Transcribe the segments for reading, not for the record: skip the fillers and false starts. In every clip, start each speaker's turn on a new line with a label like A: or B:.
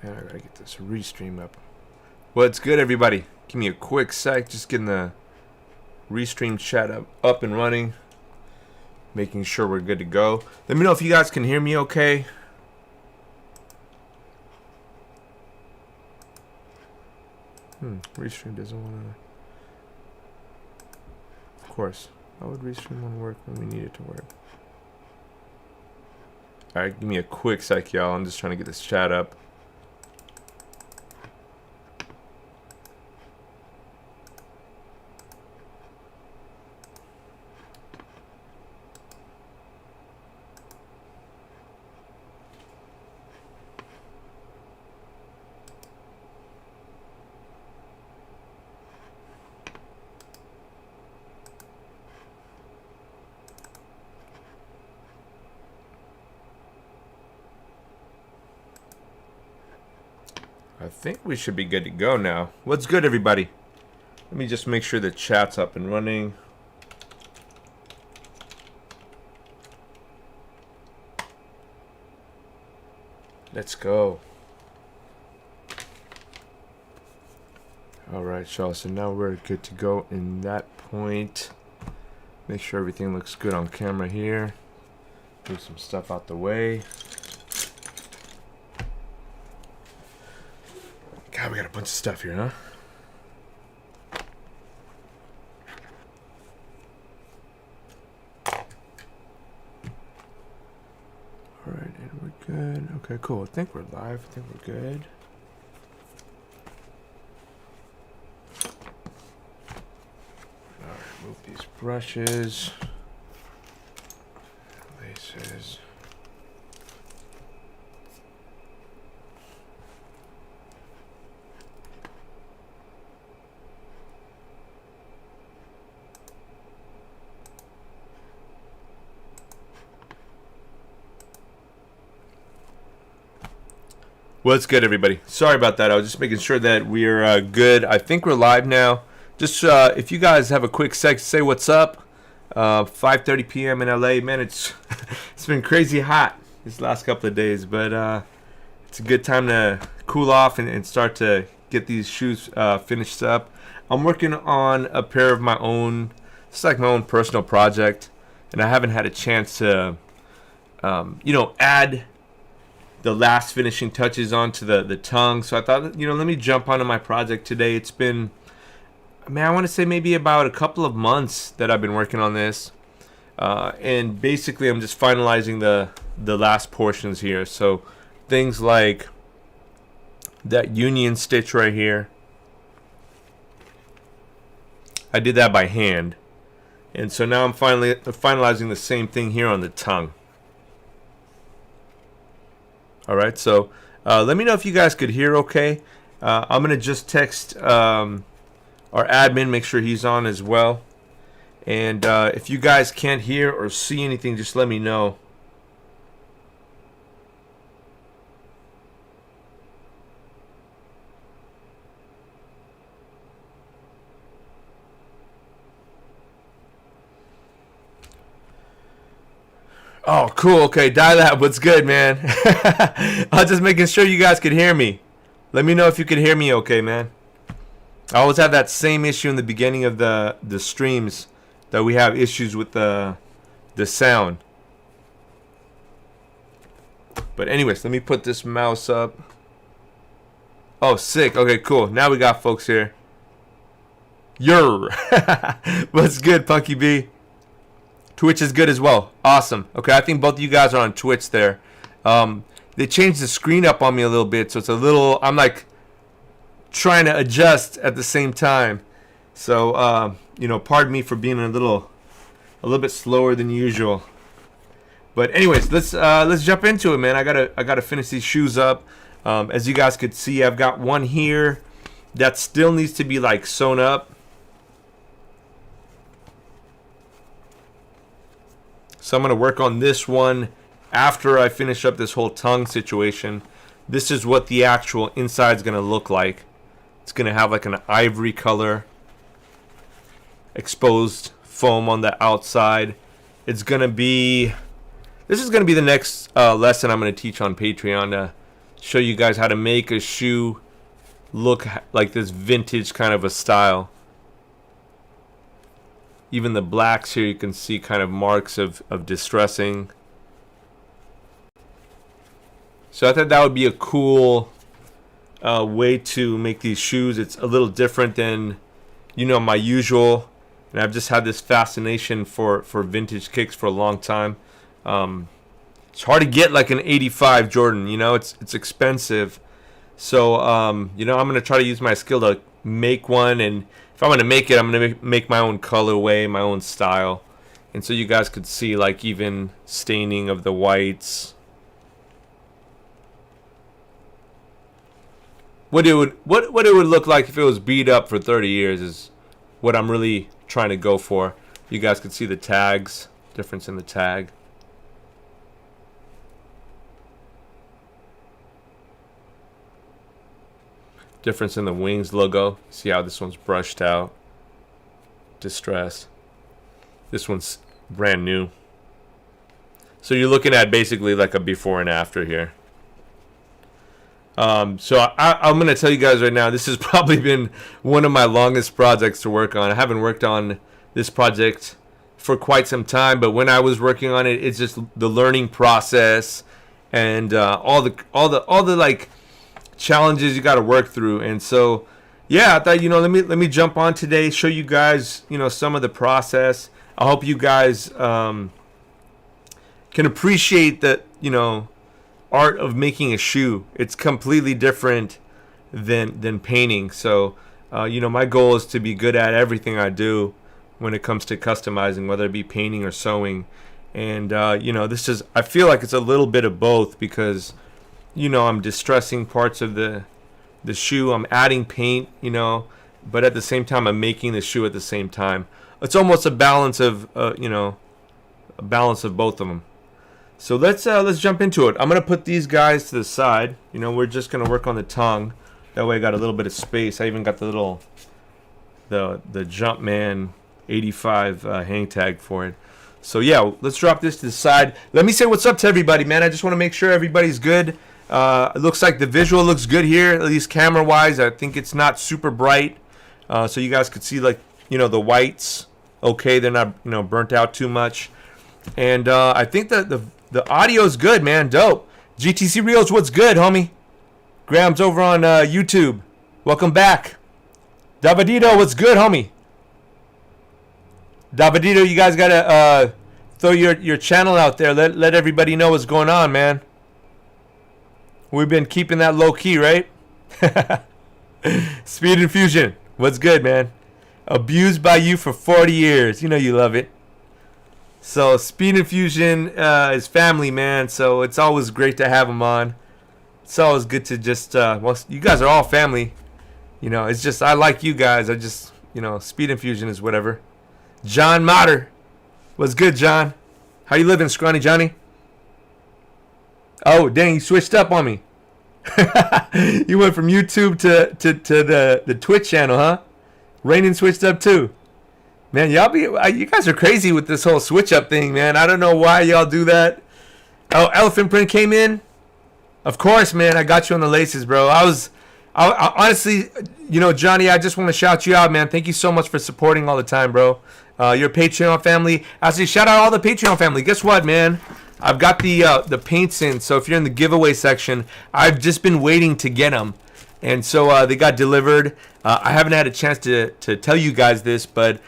A: Man, I gotta get this restream up. What's good, everybody? Give me a quick sec. Just getting the restream chat up and running. Making sure we're good to go. Let me know if you guys can hear me okay. Restream doesn't want to... Of course. How would restream want to work when we need it to work? Alright, give me a quick sec, y'all. I'm just trying to get this chat up. I think we should be good to go now. What's good, everybody? Let me just make sure the chat's up and running. Let's go. All right, y'all. So now we're good to go in that point. Make sure everything looks good on camera here. Move some stuff out the way. God, we got a bunch of stuff here, huh? All right, and we're good. Okay, cool. I think we're live. I think we're good. All right, move these brushes. Laces. What's good, everybody? Sorry about that. I was just making sure that we're good. I think we're live now. Just if you guys have a quick sec, say what's up. 5:30 p.m. in LA. Man, it's been crazy hot this last couple of days, but it's a good time to cool off and start to get these shoes finished up. I'm working on a pair of my own. It's like my own personal project, and I haven't had a chance to, add the last finishing touches onto the tongue. So I thought, let me jump onto my project today. It's been, I want to say maybe about a couple of months that I've been working on this. And basically I'm just finalizing the last portions here. So things like that union stitch right here. I did that by hand. And so now I'm finalizing the same thing here on the tongue. All right, so let me know if you guys could hear okay. I'm going to just text our admin, make sure he's on as well. And if you guys can't hear or see anything, just let me know. Oh, cool. Okay, Dialab, what's good, man? I was just making sure you guys could hear me. Let me know if you could hear me okay, man. I always have that same issue in the beginning of the streams, that we have issues with the sound. But anyways, let me put this mouse up. Oh, sick. Okay, cool. Now we got folks here. Yer. What's good, Punky B? Twitch is good as well. Awesome. Okay, I think both of you guys are on Twitch there. They changed the screen up on me a little bit, so it's a little... I'm like trying to adjust at the same time. So, pardon me for being a little bit slower than usual. But anyways, let's jump into it, man. I gotta finish these shoes up. As you guys could see, I've got one here that still needs to be like sewn up. So I'm going to work on this one after I finish up this whole tongue situation. This is what the actual inside is going to look like. It's going to have like an ivory color, exposed foam on the outside. This is going to be the next lesson I'm going to teach on Patreon to show you guys how to make a shoe look like this vintage kind of a style. Even the blacks here, you can see kind of marks of distressing. So I thought that would be a cool way to make these shoes. It's a little different than, you know, my usual. And I've just had this fascination for vintage kicks for a long time. It's hard to get like an 85 Jordan, you know, it's expensive. So, you know, I'm going to try to use my skill to make one. And if I'm going to make it, I'm going to make my own colorway, my own style. And so you guys could see like even staining of the whites. What it would look like if it was beat up for 30 years is what I'm really trying to go for. You guys could see the tags, difference in the tag. Difference in the wings logo. See how this one's brushed out. Distressed. This one's brand new. So you're looking at basically like a before and after here. So I'm going to tell you guys right now, this has probably been one of my longest projects to work on. I haven't worked on this project for quite some time, but when I was working on it, it's just the learning process and all the like challenges you got to work through. And so yeah, I thought, you know, let me jump on today, show you guys, you know, some of the process. I hope you guys can appreciate that, you know, art of making a shoe. It's completely different than painting. So you know, my goal is to be good at everything I do when it comes to customizing, whether it be painting or sewing. And you know, I feel like it's a little bit of both, because you know, I'm distressing parts of the shoe, I'm adding paint, you know, but at the same time I'm making the shoe at the same time. It's almost a balance of you know, a balance of both of them. So let's jump into it. I'm gonna put these guys to the side. You know, we're just gonna work on the tongue. That way I got a little bit of space. I even got the little the Jumpman 85 hang tag for it. So yeah, let's drop this to the side. Let me say what's up to everybody, man. I just want to make sure everybody's good. It looks like the visual looks good here, at least camera wise. I think it's not super bright, so you guys could see, like, you know, the whites. Okay, they're not, you know, burnt out too much. And I think that the audio's good, man. Dope. GTC Reels, what's good, homie? Graham's over on YouTube. Welcome back. Davadito, what's good, homie? Davadito, you guys gotta throw your channel out there. Let everybody know what's going on, man. We've been keeping that low key, right? Speed Infusion, what's good, man? Abused by you for 40 years. You know you love it. So Speed Infusion is family, man. So it's always great to have them on. It's always good to just, well, you guys are all family. You know, it's just, I like you guys. I just, you know, Speed Infusion is whatever. John Motter. What's good, John? How you living, Scrawny Johnny? Oh, dang, you switched up on me. You went from YouTube to the Twitch channel, huh? Rainin switched up too. Man, you guys are crazy with this whole switch up thing, man. I don't know why y'all do that. Oh, Elephant Print came in. Of course, man. I got you on the laces, bro. I honestly, you know, Johnny, I just want to shout you out, man. Thank you so much for supporting all the time, bro. Your Patreon family. Actually, shout out all the Patreon family. Guess what, man? I've got the paints in. So if you're in the giveaway section, I've just been waiting to get them. And so they got delivered. I haven't had a chance to tell you guys this, but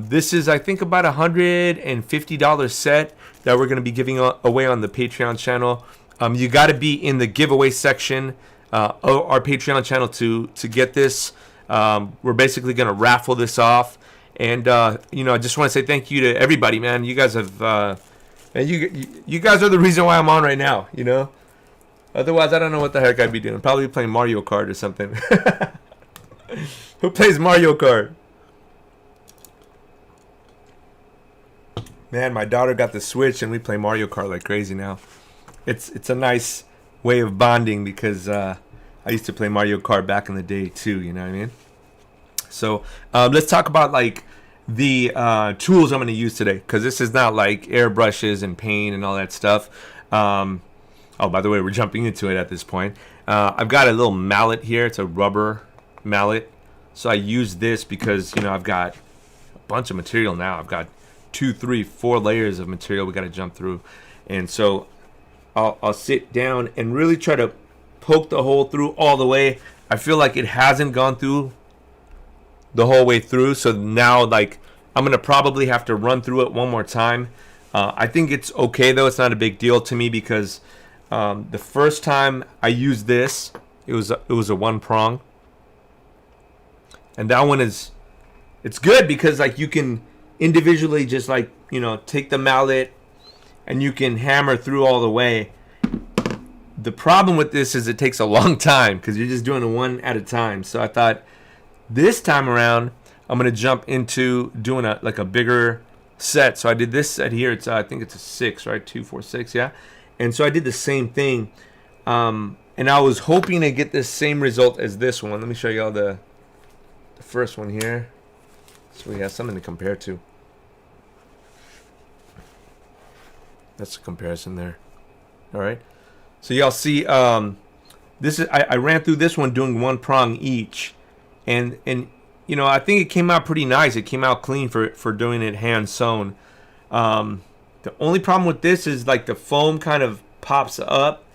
A: this is, I think, about $150 set that we're going to be giving away on the Patreon channel. You got to be in the giveaway section of our Patreon channel to get this. We're basically going to raffle this off. And, you know, I just want to say thank you to everybody, man. You guys have, and you guys are the reason why I'm on right now, you know. Otherwise, I don't know what the heck I'd be doing. Probably playing Mario Kart or something. Who plays Mario Kart? Man, my daughter got the Switch and we play Mario Kart like crazy now. It's a nice way of bonding, because I used to play Mario Kart back in the day too, you know what I mean? So let's talk about like the tools I'm going to use today, because this is not like airbrushes and paint and all that stuff. I'll Oh, by the way, we're jumping into it at this point. I've got a little mallet here. It's a rubber mallet. So I use this because, you know, I've got a bunch of material now. I've got 2, 3, 4 layers of material we got to jump through. And so I'll sit down and really try to poke the hole through all the way. I feel like it hasn't gone through the whole way through. So now, like, I'm going to probably have to run through it one more time. I think it's okay, though. It's not a big deal to me because the first time I used this, it was a 1 prong. And that one it's good because, like, you can individually just, like, you know, take the mallet and you can hammer through all the way. The problem with this is it takes a long time because you're just doing it one at a time. So I thought this time around I'm gonna jump into doing a bigger set. So I did this set here. It's I think it's a 6, right? 2, 4, 6, yeah. And so I did the same thing, and I was hoping to get the same result as this one. Let me show you all the first one here, so we have something to compare to. That's a comparison there. All right. So y'all see, this is I ran through this one doing 1 prong each, and you know, I think it came out pretty nice. It came out clean for doing it hand sewn. The only problem with this is, like, the foam kind of pops up,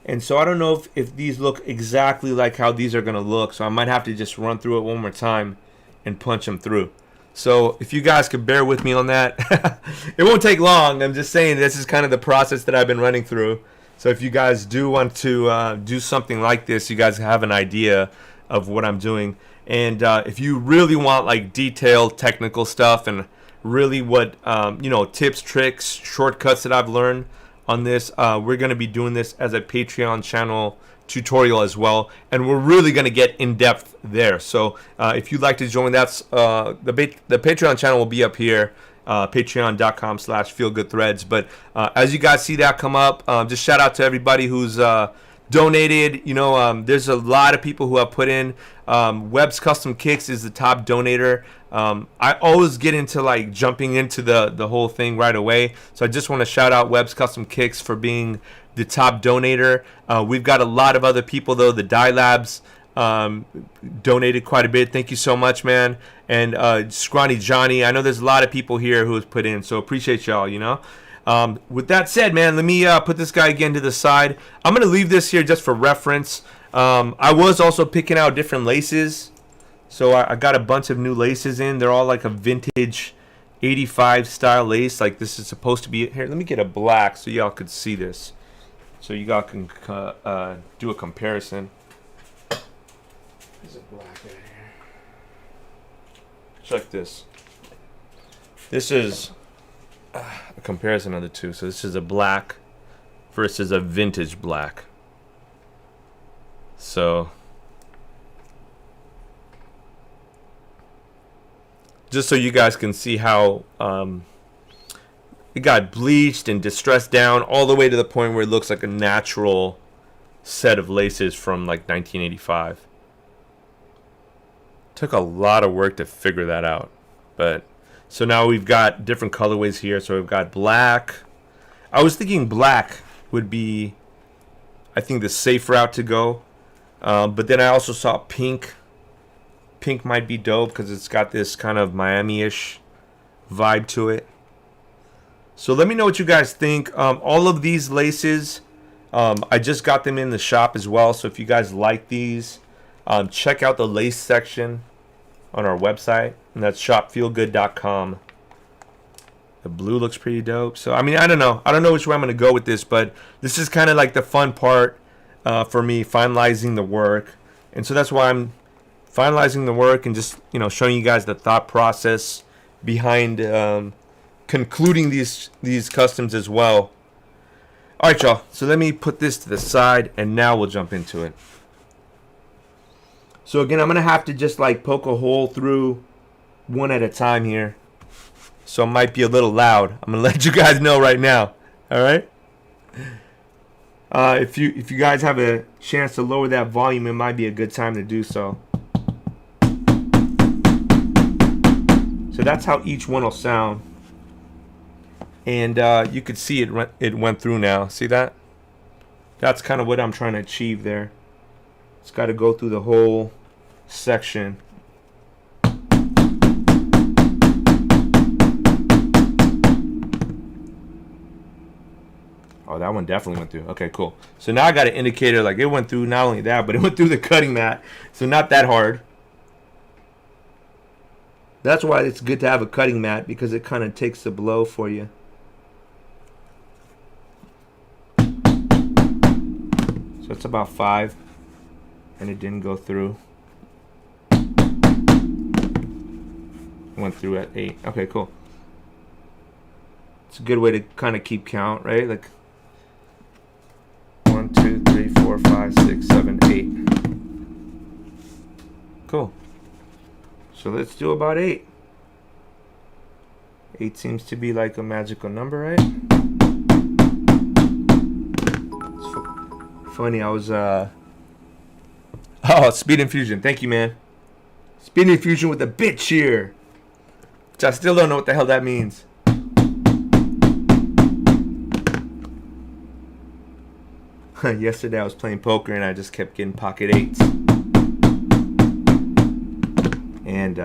A: and so I don't know if these look exactly like how these are gonna look. So I might have to just run through it one more time and punch them through. So if you guys could bear with me on that, it won't take long. I'm just saying this is kind of the process that I've been running through. So if you guys do want to do something like this, you guys have an idea of what I'm doing. And if you really want, like, detailed technical stuff and really what, you know, tips, tricks, shortcuts that I've learned on this, we're going to be doing this as a Patreon channel tutorial as well. And we're really going to get in depth there. So if you'd like to join, that's the Patreon channel will be up here. Patreon.com/feelgoodthreads. But as you guys see that come up, just shout out to everybody who's donated. You know, there's a lot of people who have put in. Webb's Custom Kicks is the top donator. I always get into, like, jumping into the whole thing right away. So I just want to shout out Webb's Custom Kicks for being the top donator. We've got a lot of other people, though. The Dye Labs donated quite a bit. Thank you so much, man. And Scrawny Johnny, I know there's a lot of people here who have put in, so appreciate y'all, you know. With that said, man, let me put this guy again to the side. I'm going to leave this here just for reference. I was also picking out different laces, so I got a bunch of new laces in. They're all like a vintage 85 style lace. Like, this is supposed to be here. Let me get a black so y'all could see this, so you all can do a comparison. There's a black right here. Check this. This is a comparison of the two. So this is a black versus a vintage black. So just so you guys can see how it got bleached and distressed down all the way to the point where it looks like a natural set of laces from, like, 1985. Took a lot of work to figure that out. But so now we've got different colorways here. So we've got black. I was thinking black would be, I think, the safe route to go. But then I also saw pink. Pink might be dope because it's got this kind of Miami-ish vibe to it. So let me know what you guys think. All of these laces, I just got them in the shop as well. So if you guys like these, check out the lace section on our website, and that's shopfeelgood.com. The blue looks pretty dope. So I mean, I don't know which way I'm gonna go with this, but this is kind of like the fun part for me, finalizing the work. And so that's why I'm finalizing the work and just, you know, showing you guys the thought process behind concluding these customs as well. All right, y'all, so let me put this to the side and now we'll jump into it. So again, I'm gonna have to just, like, poke a hole through one at a time here, so it might be a little loud. I'm gonna let you guys know right now. All right. If you guys have a chance to lower that volume, it might be a good time to do so. So that's how each one will sound. And you could see it went through now. See that? That's kind of what I'm trying to achieve there. It's got to go through the whole section. Oh, that one definitely went through. Okay, cool. So now I got an indicator, like it went through not only that, but it went through the cutting mat. So not that hard. That's why it's good to have a cutting mat, because it kind of takes the blow for you. So it's about 5, and it didn't go through. It went through at 8. Okay, cool. It's a good way to kind of keep count, right? Like 1, 2, 3, 4, 5, 6, 7, 8. Cool. So let's do about 8. 8 seems to be like a magical number, right? It's funny, I was oh, Speed Infusion. Thank you, man. Speed Infusion with a bitch here. Which I still don't know what the hell that means. Yesterday I was playing poker and I just kept getting pocket 8s. And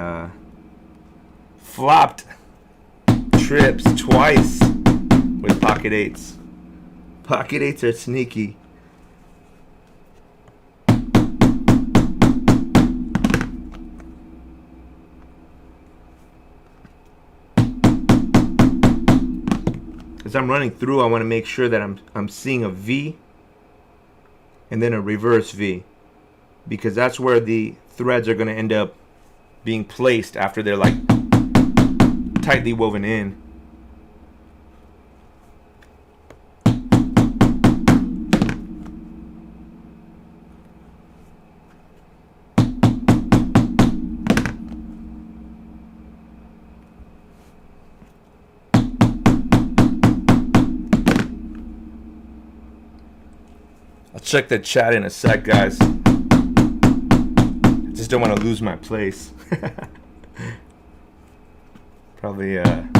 A: flopped trips twice with pocket 8s. Pocket 8s are sneaky. As I'm running through, I want to make sure that I'm seeing a V and then a reverse V, because that's where the threads are going to end up being placed after they're like tightly woven in. I'll check the chat in a sec, guys. I just don't want to lose my place. Probably have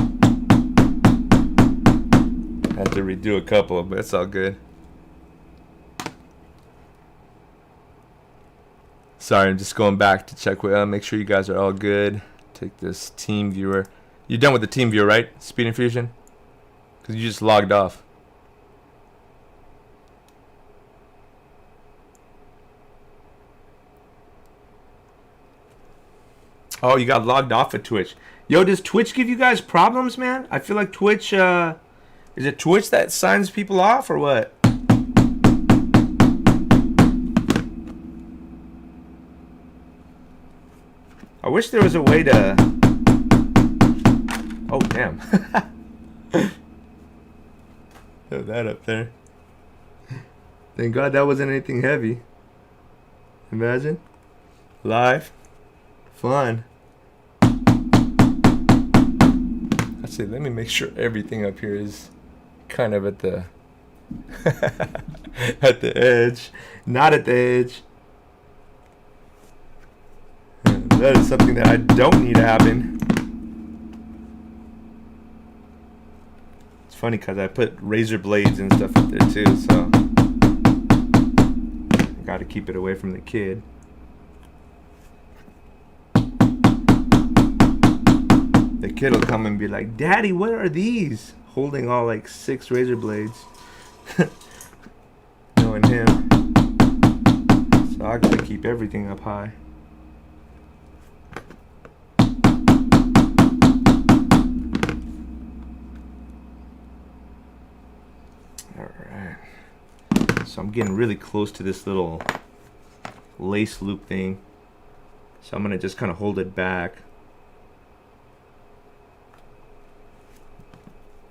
A: to redo a couple, but it's all good. Sorry, I'm just going back to check with make sure you guys are all good. Take this team viewer. You're done with the team viewer, right? Speed Infusion? Because you just logged off. Oh, you got logged off of Twitch. Yo, does Twitch give you guys problems, man? I feel like Twitch, is it Twitch that signs people off or what? I wish there was a way to... Oh, damn. Throw that up there. Thank God that wasn't anything heavy. Imagine. Live. Fun. Actually, let me make sure everything up here is kind of at the at the edge, not at the edge. That is something that I don't need to happen. It's funny because I put razor blades and stuff up there too, so I got to keep it away from the kid. The kid will come and be like, "Daddy, what are these?" Holding all like 6 razor blades. Knowing him. So I gotta keep everything up high. Alright. So I'm getting really close to this little lace loop thing. So I'm gonna just kind of hold it back.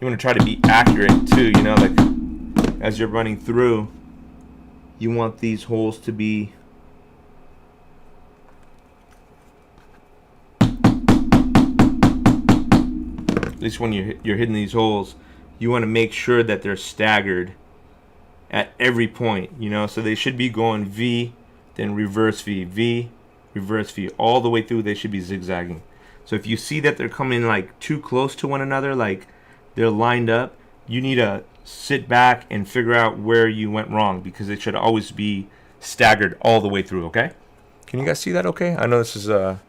A: You want to try to be accurate too, you know, like as you're running through, you want these holes to be at least when you're hitting these holes, you want to make sure that they're staggered at every point, you know, so they should be going V, then reverse V, V, reverse V, all the way through. They should be zigzagging. So if you see that they're coming like too close to one another, like they're lined up, you need to sit back and figure out where you went wrong, because it should always be staggered all the way through, okay? Can you guys see that okay? I know this is a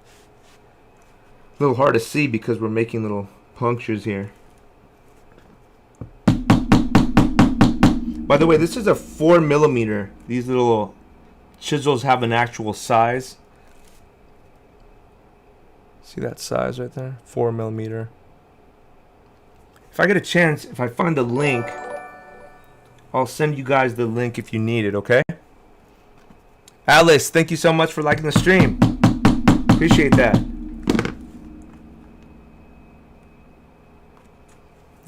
A: little hard to see because we're making little punctures here. By the way, this is a 4mm. These little chisels have an actual size. See that size right there? 4mm. If I get a chance, if I find the link, I'll send you guys the link if you need it, okay? Alice, thank you so much for liking the stream. Appreciate that.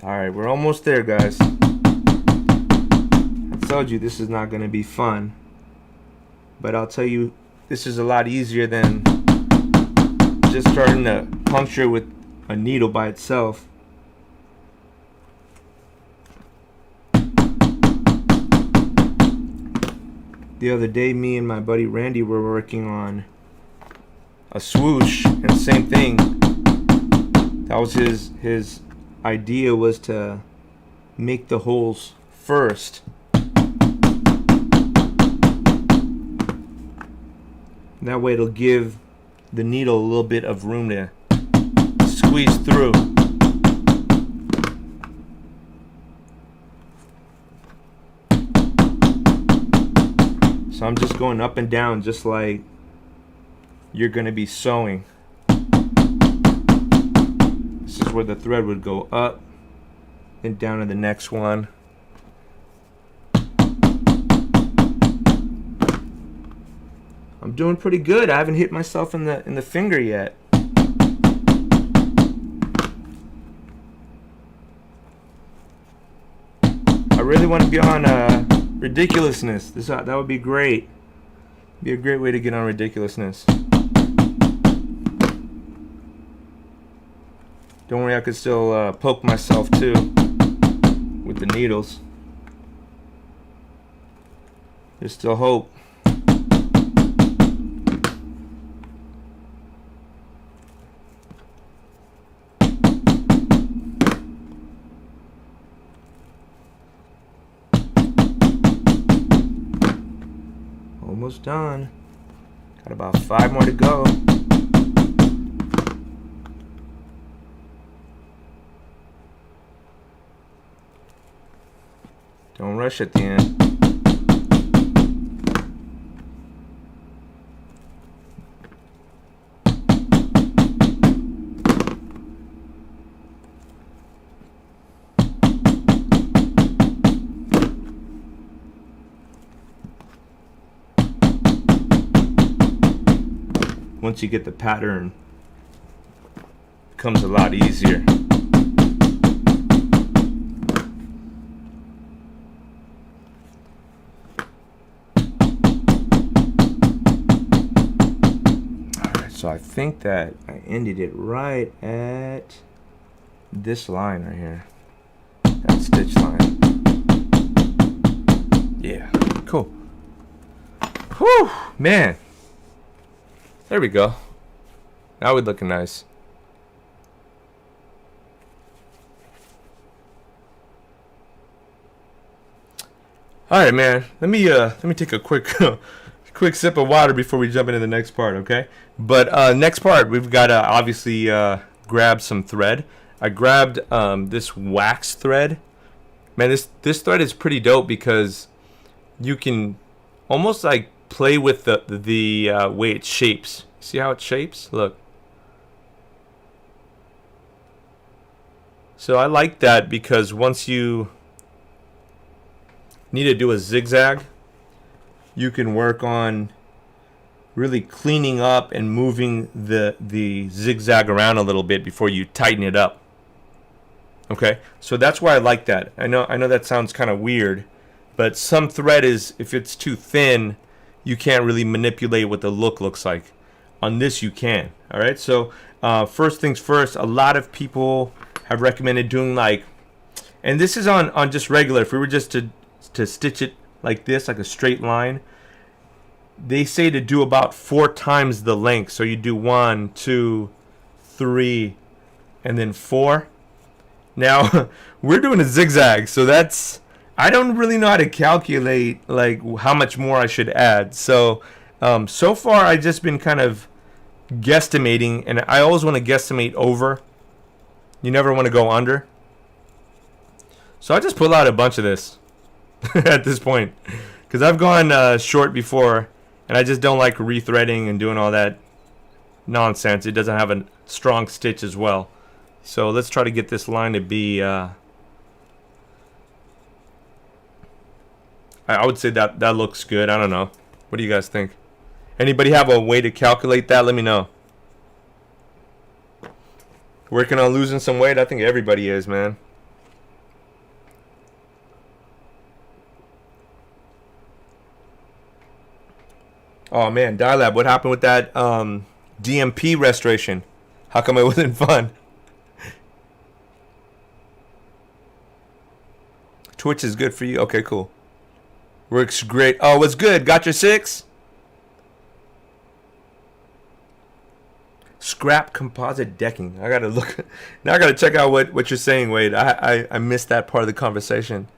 A: Alright, we're almost there, guys. I told you this is not going to be fun. But I'll tell you, this is a lot easier than just starting to puncture with a needle by itself. The other day, me and my buddy Randy were working on a swoosh, and same thing. That was his idea, was to make the holes first. That way it'll give the needle a little bit of room to squeeze through. So I'm just going up and down just like you're going to be sewing. This is where the thread would go up and down to the next one. I'm doing pretty good. I haven't hit myself in the finger yet. I really want to be on ridiculousness. That would be great. Be a great way to get on ridiculousness. Don't worry, I could still poke myself too with the needles. There's still hope. Almost done. Got about 5 more to go. Don't rush at the end. Once you get the pattern, it becomes a lot easier. Alright, so I think that I ended it right at this line right here. That stitch line. Yeah, cool. Whew, man. There we go. Now we're looking nice. All right, man. Let me take a quick quick sip of water before we jump into the next part, okay? But next part, we've got to obviously grab some thread. I grabbed this wax thread. Man, this thread is pretty dope because you can almost like play with the way it shapes. See how it shapes? Look. So I like that because once you need to do a zigzag, you can work on really cleaning up and moving the zigzag around a little bit before you tighten it up. Okay? So that's why I like that. I know that sounds kind of weird, but some thread is, if it's too thin, you can't really manipulate what the look looks like. On this you can. All right, so first things first, a lot of people have recommended doing like, and this is on just regular, if we were just to stitch it like this, like a straight line, they say to do about 4 times the length. So you do 1, 2, 3, and then 4. Now, we're doing a zigzag, so that's... I don't really know how to calculate, like, how much more I should add. So, so far, I've just been kind of guesstimating, and I always want to guesstimate over. You never want to go under. So I just pull out a bunch of this at this point. Because I've gone short before, and I just don't like rethreading and doing all that nonsense. It doesn't have a strong stitch as well. So let's try to get this line to be... I would say that looks good. I don't know. What do you guys think? Anybody have a way to calculate that? Let me know. Working on losing some weight? I think everybody is, man. Oh, man. Dialab, what happened with that DMP restoration? How come it wasn't fun? Twitch is good for you? Okay, cool. Works great. Oh, what's good? Got your 6? Scrap composite decking. I gotta look. Now I gotta check out what you're saying, Wade. I missed that part of the conversation.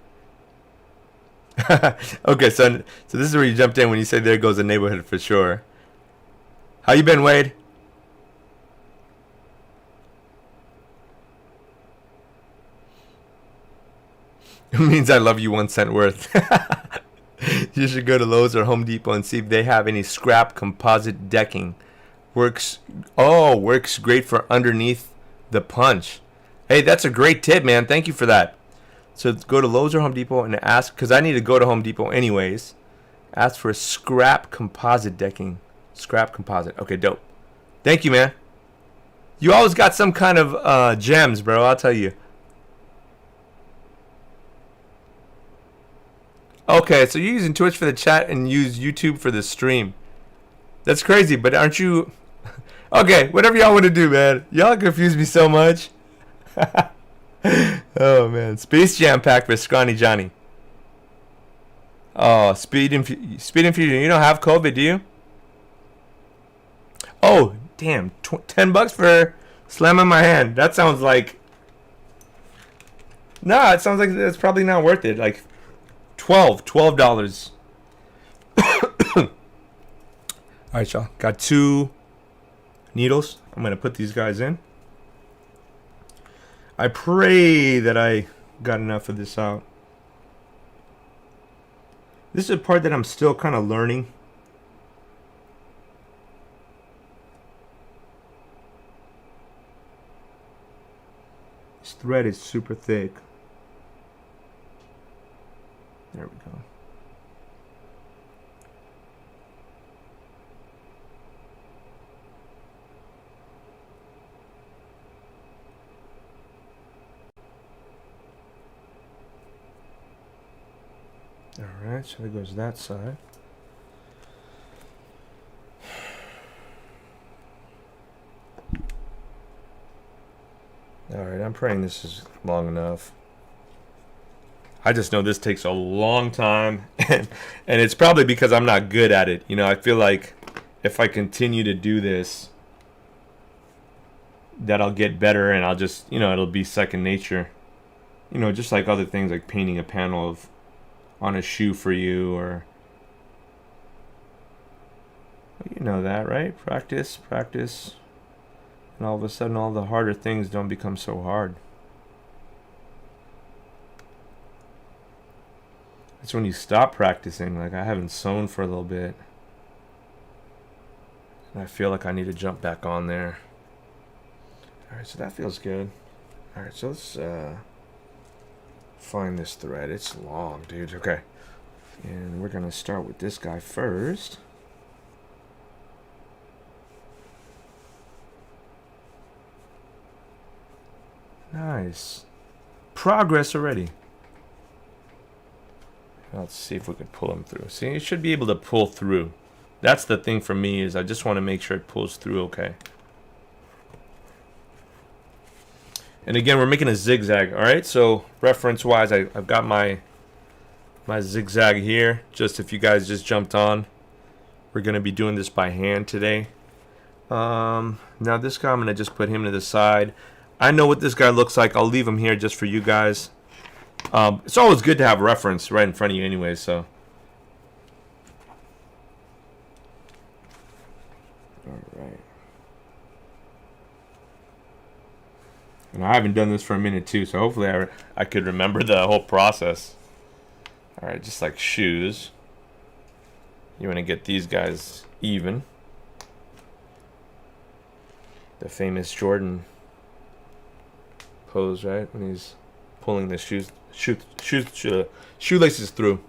A: Okay, so this is where you jumped in when you said there goes the neighborhood for sure. How you been, Wade? It means I love you 1 cent worth. You should go to Lowe's or Home Depot and see if they have any scrap composite decking. Works great for underneath the punch. Hey, that's a great tip, man. Thank you for that. So go to Lowe's or Home Depot and ask, because I need to go to Home Depot anyways. Ask for scrap composite decking. Scrap composite. Okay, dope. Thank you, man. You always got some kind of gems, bro. I'll tell you. Okay, so you're using Twitch for the chat and use YouTube for the stream. That's crazy, but aren't you... Okay, whatever y'all want to do, man. Y'all confuse me so much. Oh, man. Space Jam pack for Scrawny Johnny. Oh, Speed Infusion. You don't have COVID, do you? Oh, damn. $10 for slamming my hand. That sounds like... Nah, it sounds like it's probably not worth it. Like... $12. Alright, y'all. Got 2 needles. I'm going to put these guys in. I pray that I got enough of this out. This is a part that I'm still kind of learning. This thread is super thick. There we go. Alright, so there goes that side. Alright, I'm praying this is long enough. I just know this takes a long time, and it's probably because I'm not good at it. You know, I feel like if I continue to do this, that I'll get better, and I'll just, you know, it'll be second nature. You know, just like other things, like painting a panel on a shoe for you, or... You know that, right? Practice, and all of a sudden all the harder things don't become so hard. It's when you stop practicing. Like, I haven't sewn for a little bit, and I feel like I need to jump back on there. Alright, so that feels good. Alright, so let's find this thread. It's long, dude. Okay. And we're gonna start with this guy first. Nice. Progress already. Let's see if we can pull him through. See, it should be able to pull through. That's the thing for me, is I just want to make sure it pulls through okay. And again, we're making a zigzag, all right? So reference-wise, I've got my zigzag here. Just if you guys just jumped on, we're going to be doing this by hand today. Now this guy, I'm going to just put him to the side. I know what this guy looks like. I'll leave him here just for you guys. It's always good to have reference right in front of you anyway, so. Alright. And I haven't done this for a minute too, so hopefully I could remember the whole process. Alright, just like shoes. You want to get these guys even. The famous Jordan pose, right? When he's pulling the shoelaces through.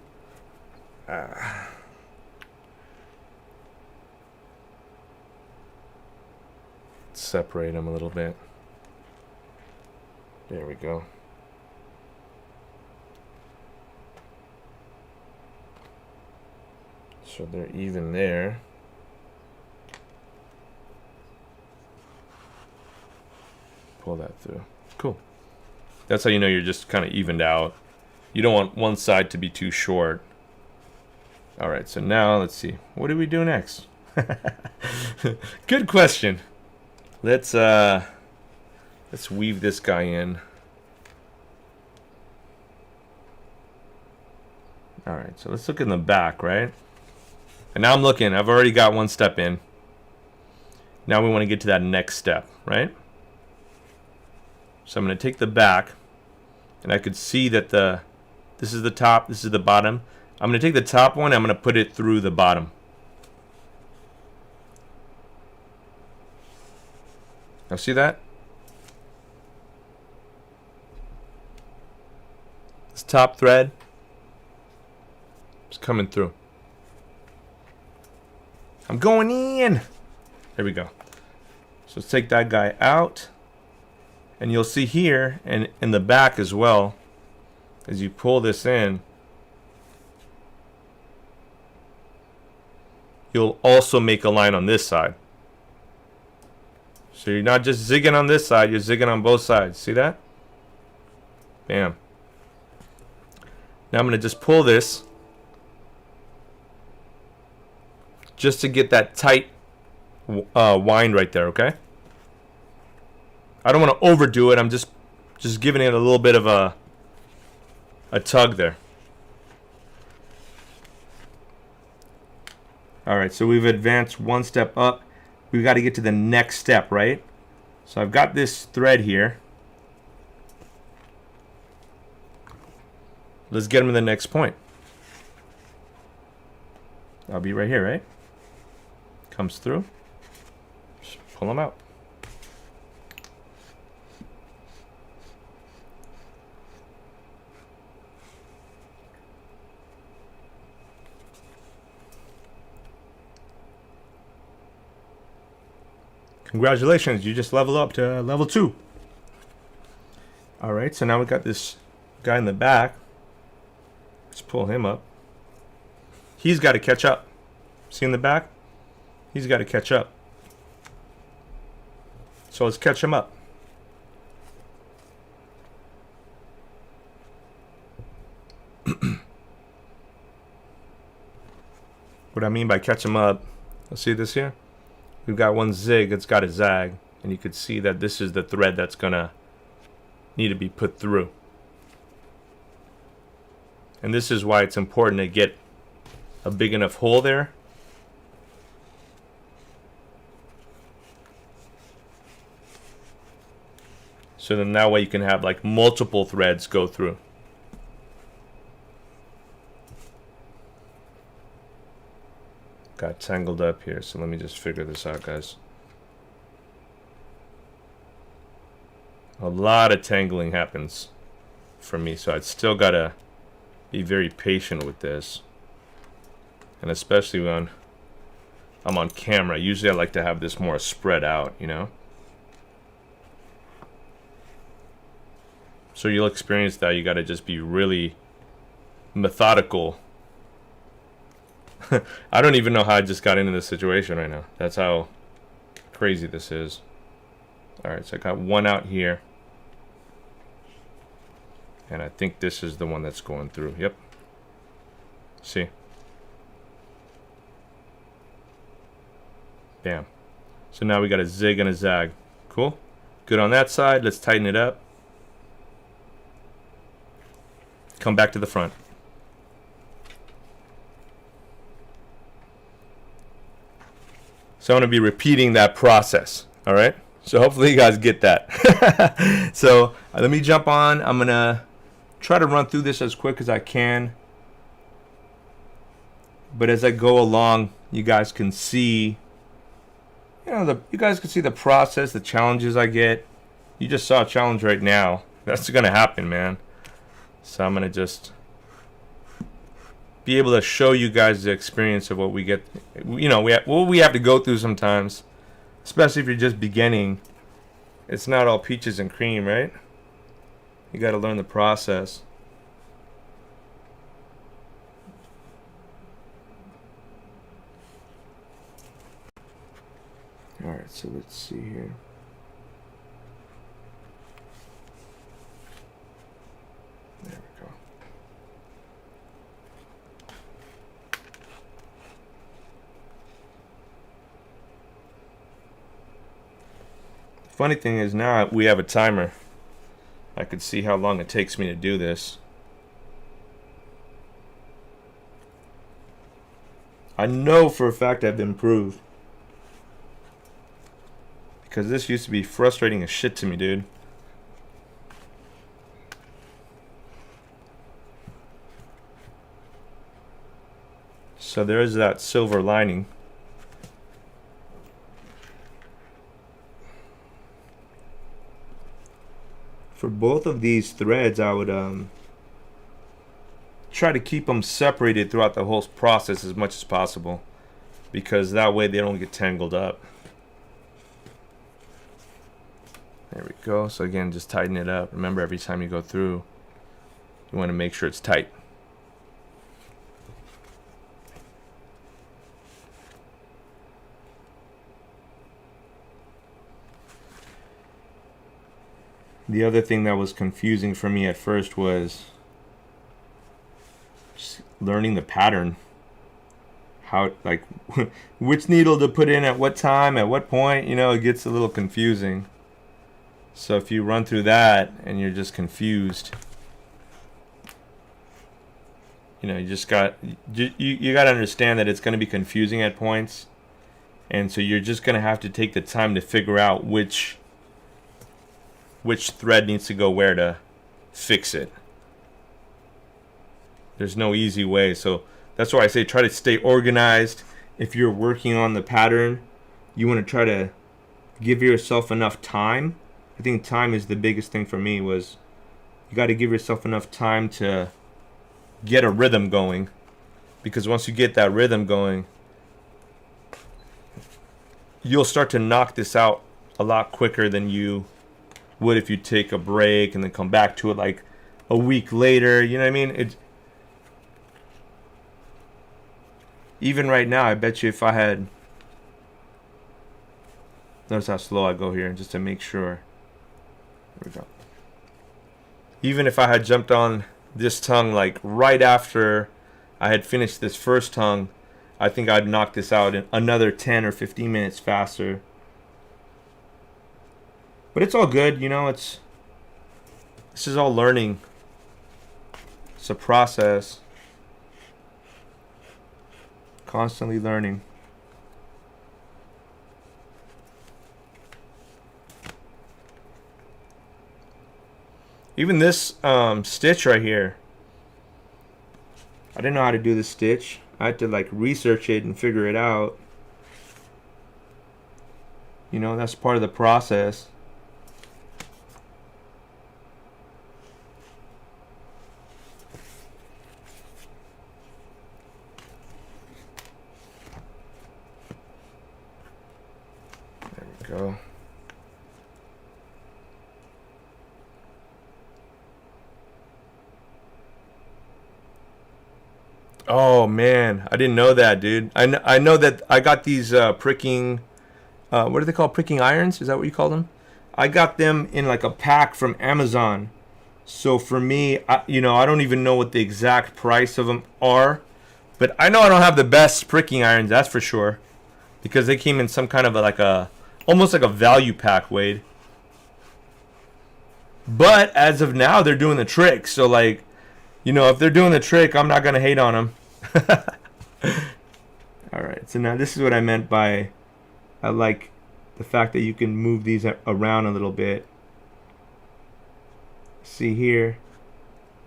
A: Separate them a little bit. There we go. So they're even there. Pull that through. Cool. That's how you know you're just kind of evened out. You don't want one side to be too short. Alright, so now let's see. What do we do next? Good question. Let's weave this guy in. Alright, so let's look in the back, right? And now I'm looking. I've already got one step in. Now we want to get to that next step, right? So I'm going to take the back, and I could see that this is the top, this is the bottom. I'm going to take the top one, I'm going to put it through the bottom. Now see that? This top thread is coming through. I'm going in. There we go. So let's take that guy out. And you'll see here, and in the back as well, as you pull this in, you'll also make a line on this side. So you're not just zigging on this side, you're zigging on both sides. See that? Bam. Now I'm going to just pull this just to get that tight wind right there, okay? I don't want to overdo it. I'm just giving it a little bit of a tug there. Alright, so we've advanced one step up. We've got to get to the next step, right? So I've got this thread here. Let's get them to the next point. I'll be right here, right? Comes through. Just pull them out. Congratulations, you just leveled up to level 2. Alright, so now we got this guy in the back. Let's pull him up. He's got to catch up. See in the back? He's got to catch up. So let's catch him up. What I mean by catch him up, let's see this here. We've got one zig, it's got a zag, and you could see that this is the thread that's gonna need to be put through. And this is why it's important to get a big enough hole there. So then that way you can have like multiple threads go through. Got tangled up here, so let me just figure this out, guys. A lot of tangling happens for me, so I'd still gotta be very patient with this. And especially when I'm on camera. Usually I like to have this more spread out, you know? So you'll experience that. You gotta just be really methodical. I don't even know how I just got into this situation right now. That's how crazy this is. Alright, so I got one out here. And I think this is the one that's going through. Yep. See? Bam. So now we got a zig and a zag. Cool? Good on that side. Let's tighten it up. Come back to the front. So I'm going to be repeating that process. All right. So hopefully you guys get that. So let me jump on. I'm going to try to run through this as quick as I can. But as I go along, you guys can see, you guys can see the process, the challenges I get. You just saw a challenge right now. That's going to happen, man. So I'm going to just be able to show you guys the experience of what we get, what we have to go through sometimes, especially if you're just beginning. It's not all peaches and cream, right? You got to learn the process. All right, so let's see here. There we go. Funny thing is now we have a timer. I could see how long it takes me to do this. I know for a fact I've improved. Because this used to be frustrating as shit to me, dude. So there is that silver lining. For both of these threads, I would try to keep them separated throughout the whole process as much as possible, because that way they don't get tangled up. There we go. So again, just tighten it up. Remember, every time you go through, you want to make sure it's tight. The other thing that was confusing for me at first was just learning the pattern. How, like, which needle to put in at what time, at what point, it gets a little confusing. So if you run through that and you're just confused, you just got you got to understand that it's going to be confusing at points, and so you're just going to have to take the time to figure out which thread needs to go where to fix it. There's no easy way, so that's why I say try to stay organized. If you're working on the pattern, you want to try to give yourself enough time. I think time is the biggest thing for me. Was you got to give yourself enough time to get a rhythm going, because once you get that rhythm going, you'll start to knock this out a lot quicker than you would if you take a break and then come back to it like a week later. You know what I mean? Even right now, I bet you if I had, notice how slow I go here just to make sure. There we go. Even if I had jumped on this tongue like right after I had finished this first tongue, I think I'd knock this out in another 10 or 15 minutes faster. But it's all good, this is all learning. It's a process. Constantly learning. Even this stitch right here, I didn't know how to do the stitch. I had to like research it and figure it out. That's part of the process. There we go. Oh man, I didn't know that, dude. I know that I got these pricking, what are they called? Pricking irons? Is that what you call them? I got them in like a pack from Amazon. So for me, I don't even know what the exact price of them are, but I know I don't have the best pricking irons, that's for sure, because they came in some kind of almost like a value pack, Wade. But as of now, they're doing the trick. So like, you know, if they're doing the trick, I'm not gonna hate on them. All right. So now this is what I meant by I like the fact that you can move these around a little bit. See here,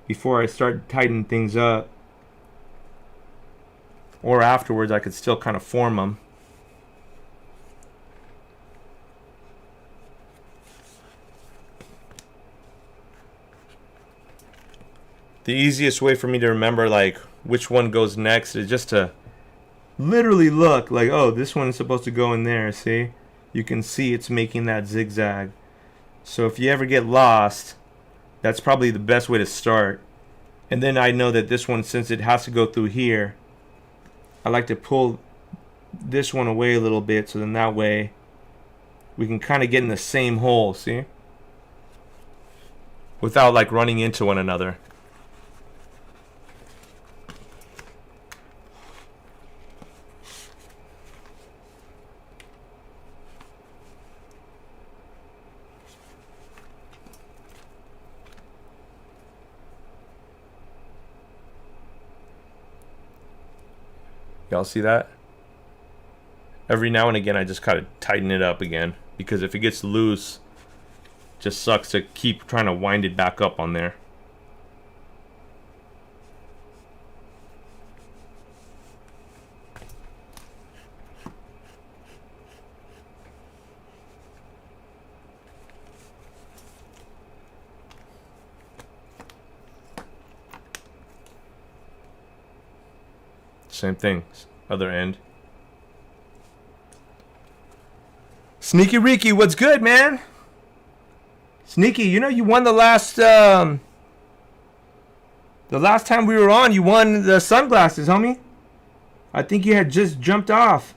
A: before I start tightening things up, or afterwards, I could still kind of form them. The easiest way for me to remember like which one goes next is just to literally look like, oh, this one is supposed to go in there. See, you can see it's making that zigzag. So if you ever get lost, that's probably the best way to start. And then I know that this one, since it has to go through here, I like to pull this one away a little bit, so then that way we can kind of get in the same hole, see, without like running into one another. Y'all see that? Every now and again I just kind of tighten it up again, because if it gets loose, it just sucks to keep trying to wind it back up on there. Same thing, other end. Sneaky Reeky, what's good, man? Sneaky, you know you won the last time we were on. You won the sunglasses, homie. I think you had just jumped off.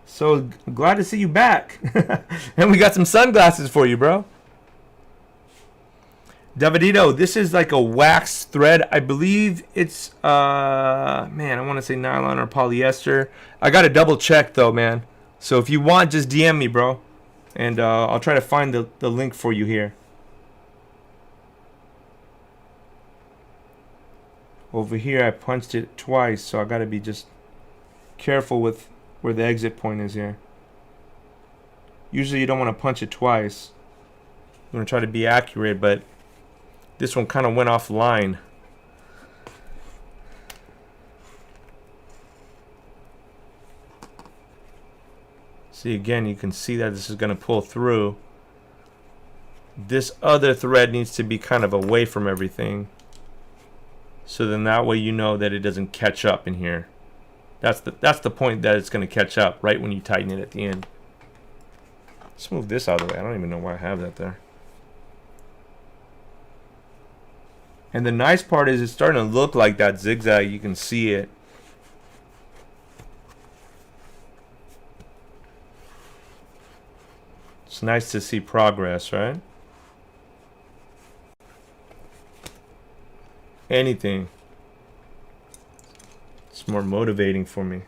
A: So glad to see you back. And we got some sunglasses for you, bro. Davidito, this is like a wax thread. I believe it's, man, I want to say nylon or polyester. I got to double check, though, man. So if you want, just DM me, bro. And I'll try to find the link for you here. Over here, I punched it twice, so I got to be just careful with where the exit point is here. Usually you don't want to punch it twice. You want to try to be accurate, but this one kind of went offline. See, again, you can see that this is going to pull through. This other thread needs to be kind of away from everything. So then that way you know that it doesn't catch up in here. That's the point, that it's going to catch up right when you tighten it at the end. Let's move this out of the way. I don't even know why I have that there. And the nice part is it's starting to look like that zigzag. You can see it. It's nice to see progress, right? Anything. It's more motivating for me.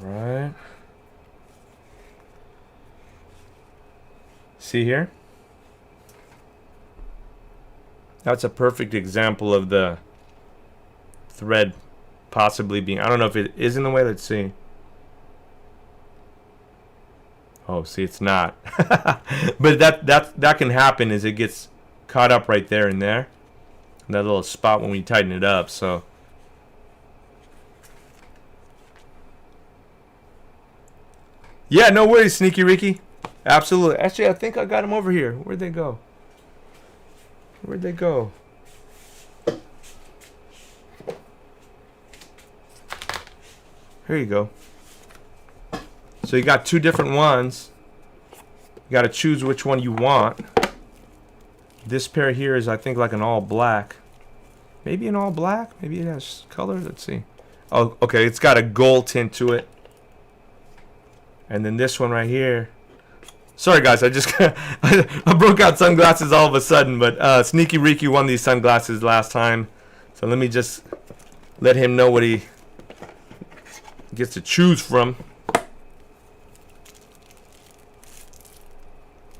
A: Right. See here? That's a perfect example of the thread possibly being, I don't know if it is in the way, let's see. Oh, see, it's not. But that can happen, is it gets caught up right there and there. That little spot when we tighten it up, so. Yeah, no worries, Sneaky Ricky. Absolutely. Actually, I think I got them over here. Where'd they go? Where'd they go? Here you go. So you got two different ones. You got to choose which one you want. This pair here is, I think, like an all black. Maybe an all black? Maybe it has color? Let's see. Oh, okay. It's got a gold tint to it. And then this one right here, Sorry guys, I just I broke out sunglasses all of a sudden, but Sneaky Ricky won these sunglasses last time. So let me just let him know what he gets to choose from.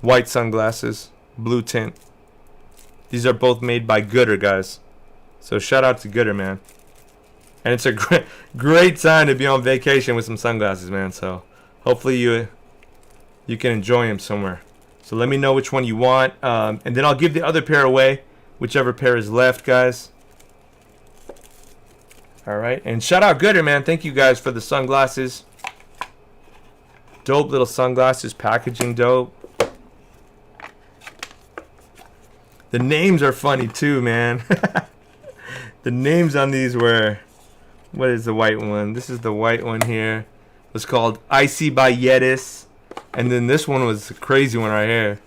A: White sunglasses, blue tint. These are both made by Gooder, guys. So shout out to Gooder, man. And it's a great time to be on vacation with some sunglasses, man. So hopefully you can enjoy them somewhere. So let me know which one you want, and then I'll give the other pair away, whichever pair is left, guys. All right, and shout out Gooder, man. Thank you guys for the sunglasses. Dope little sunglasses, packaging dope. The names are funny too, man. The names on these were, what is the white one? This is the white one here. It was called Icy by Yedis. And then this one was a crazy one right here.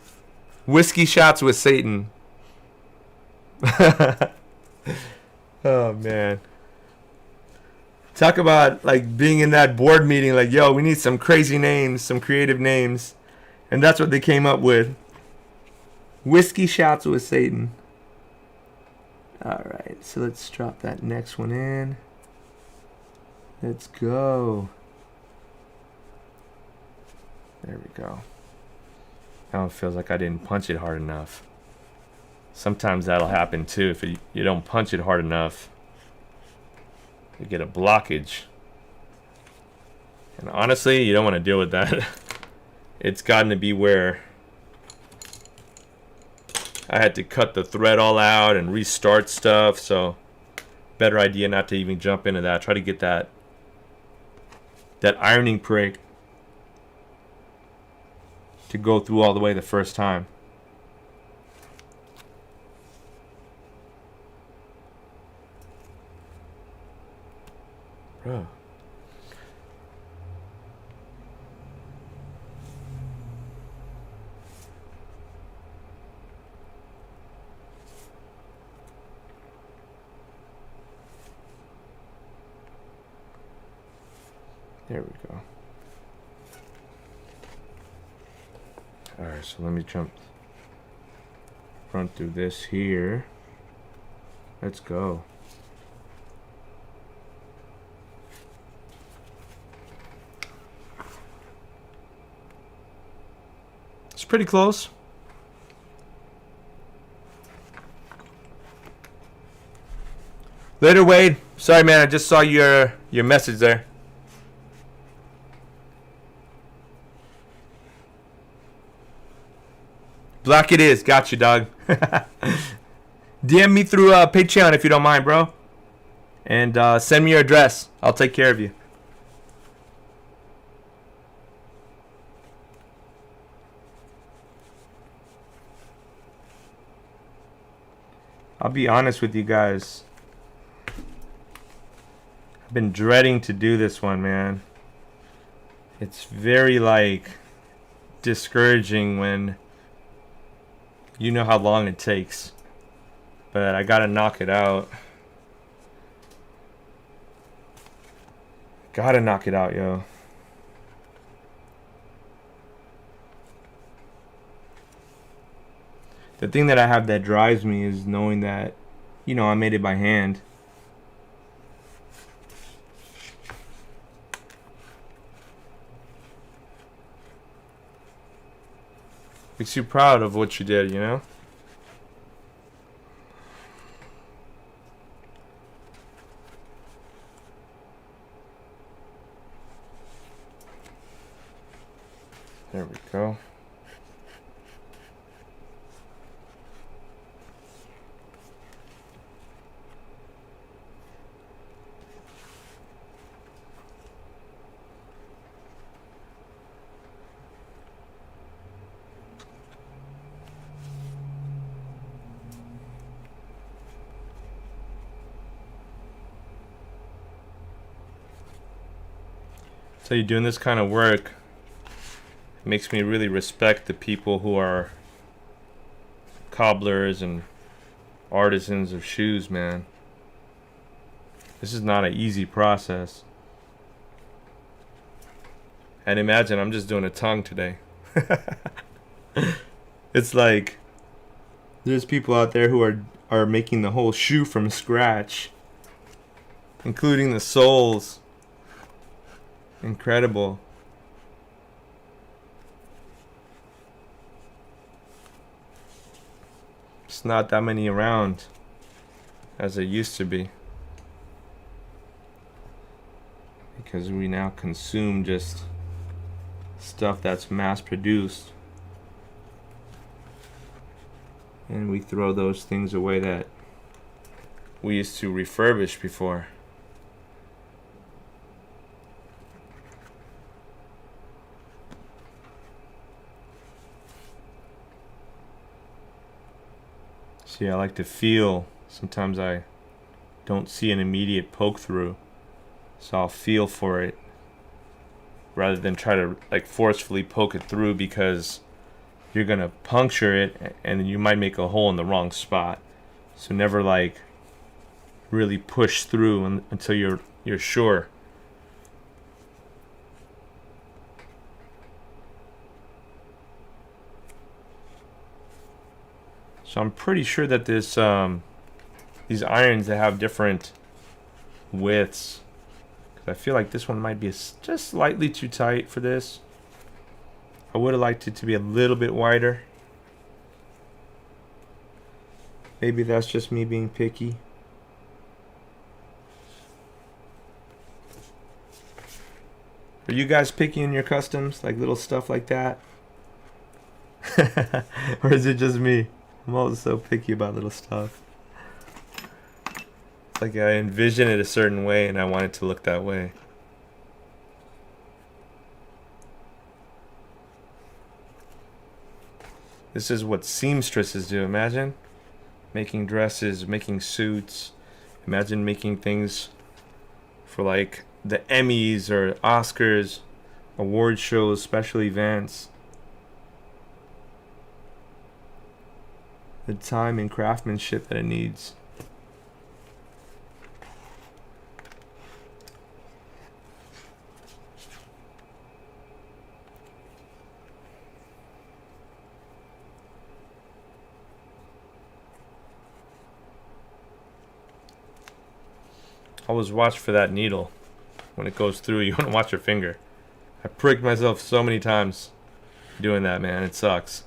A: Whiskey Shots with Satan. Oh, man. Talk about, like, being in that board meeting. Like, yo, we need some crazy names, some creative names. And that's what they came up with. Whiskey Shots with Satan. Alright, so let's drop that next one in. Let's go. There we go. Now it feels like I didn't punch it hard enough. Sometimes that'll happen too. If you don't punch it hard enough, you get a blockage. And honestly, you don't want to deal with that. It's gotten to be where I had to cut the thread all out and restart stuff. So better idea not to even jump into that. Try to get that ironing prick to go through all the way the first time. Bro. There we go. Alright, so let me run through this here. Let's go. It's pretty close. Later, Wade. Sorry, man. I just saw your message there. Black it is. Got you, dog. DM me through Patreon if you don't mind, bro. And send me your address. I'll take care of you. I'll be honest with you guys. I've been dreading to do this one, man. It's very, like, discouraging when you know how long it takes. But I gotta knock it out. Gotta knock it out, yo. The thing that I have that drives me is knowing that, you know, I made it by hand. Makes you proud of what you did, you know? There we go. So you're doing this kind of work. It makes me really respect the people who are cobblers and artisans of shoes, man. This is not an easy process. And imagine I'm just doing a tongue today. It's like there's people out there who are making the whole shoe from scratch, including the soles. Incredible. It's not that many around as it used to be, because we now consume just stuff that's mass produced, and we throw those things away that we used to refurbish before. See, I like to feel. Sometimes I don't see an immediate poke through, so I'll feel for it rather than try to like forcefully poke it through, because you're gonna puncture it and you might make a hole in the wrong spot. So never like really push through until you're sure. So I'm pretty sure that this these irons, they have different widths. Cause I feel like this one might be just slightly too tight for this. I would have liked it to be a little bit wider. Maybe that's just me being picky. Are you guys picky in your customs? Like little stuff like that? Or is it just me? I'm always so picky about little stuff. It's like I envision it a certain way and I want it to look that way. This is what seamstresses do. Imagine making dresses, making suits. Imagine making things for like the Emmys or Oscars, award shows, special events. The time and craftsmanship that it needs. Always watch for that needle. When it goes through, you want to watch your finger. I pricked myself so many times doing that, man. It sucks.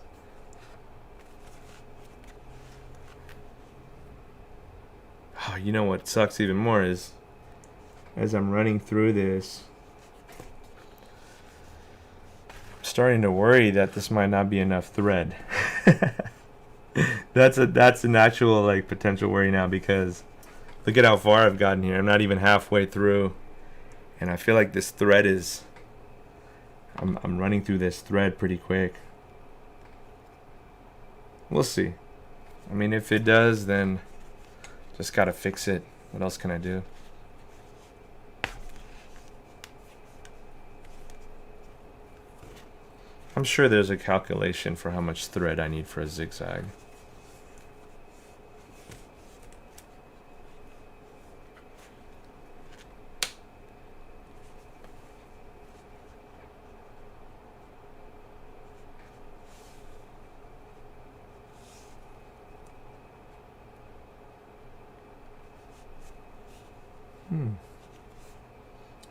A: Oh, you know what sucks even more is, as I'm running through this, I'm starting to worry that this might not be enough thread. That's an actual like potential worry now, because look at how far I've gotten here. I'm not even halfway through, and I feel like this thread is. I'm running through this thread pretty quick. We'll see. I mean, if it does, then just gotta fix it. What else can I do? I'm sure there's a calculation for how much thread I need for a zigzag.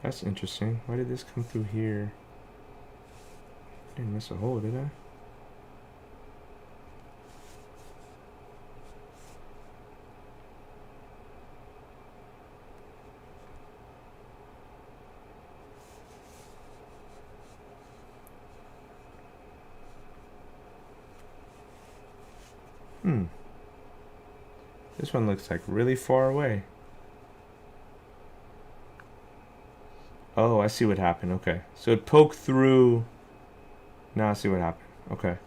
A: That's interesting. Why did this come through here? I didn't miss a hole, did I? This one looks like really far away. Oh, I see what happened. Okay. So it poked through. Now I see what happened. Okay.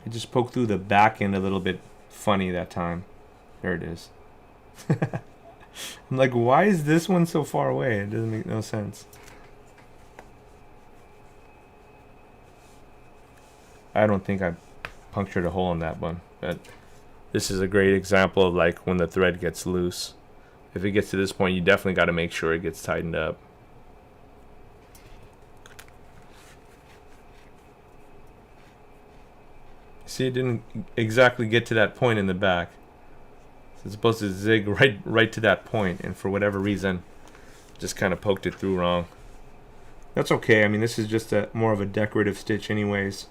A: It just poked through the back end a little bit funny that time. There it is. I'm like, why is this one so far away? It doesn't make no sense. I don't think I punctured a hole in that one, but this is a great example of like when the thread gets loose. If it gets to this point, you definitely got to make sure it gets tightened up. See, it didn't exactly get to that point in the back. So it's supposed to zig right to that point, and for whatever reason, just kind of poked it through wrong. That's okay. I mean, this is just a more of a decorative stitch anyways.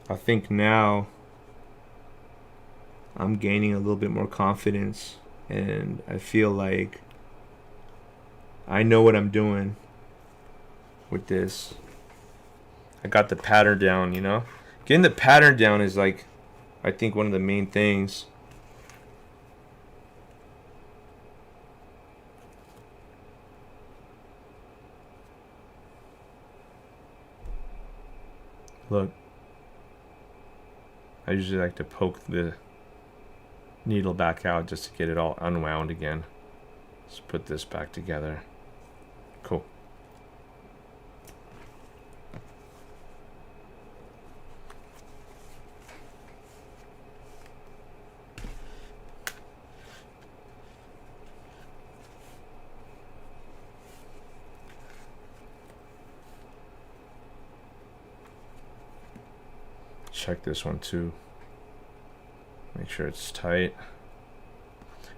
A: I think now I'm gaining a little bit more confidence, and I feel like I know what I'm doing with this. I got the pattern down, you know? Getting the pattern down is like, I think, one of the main things. Look. I usually like to poke the needle back out just to get it all unwound again. Let's put this back together. Cool. Check this one too. Make sure it's tight.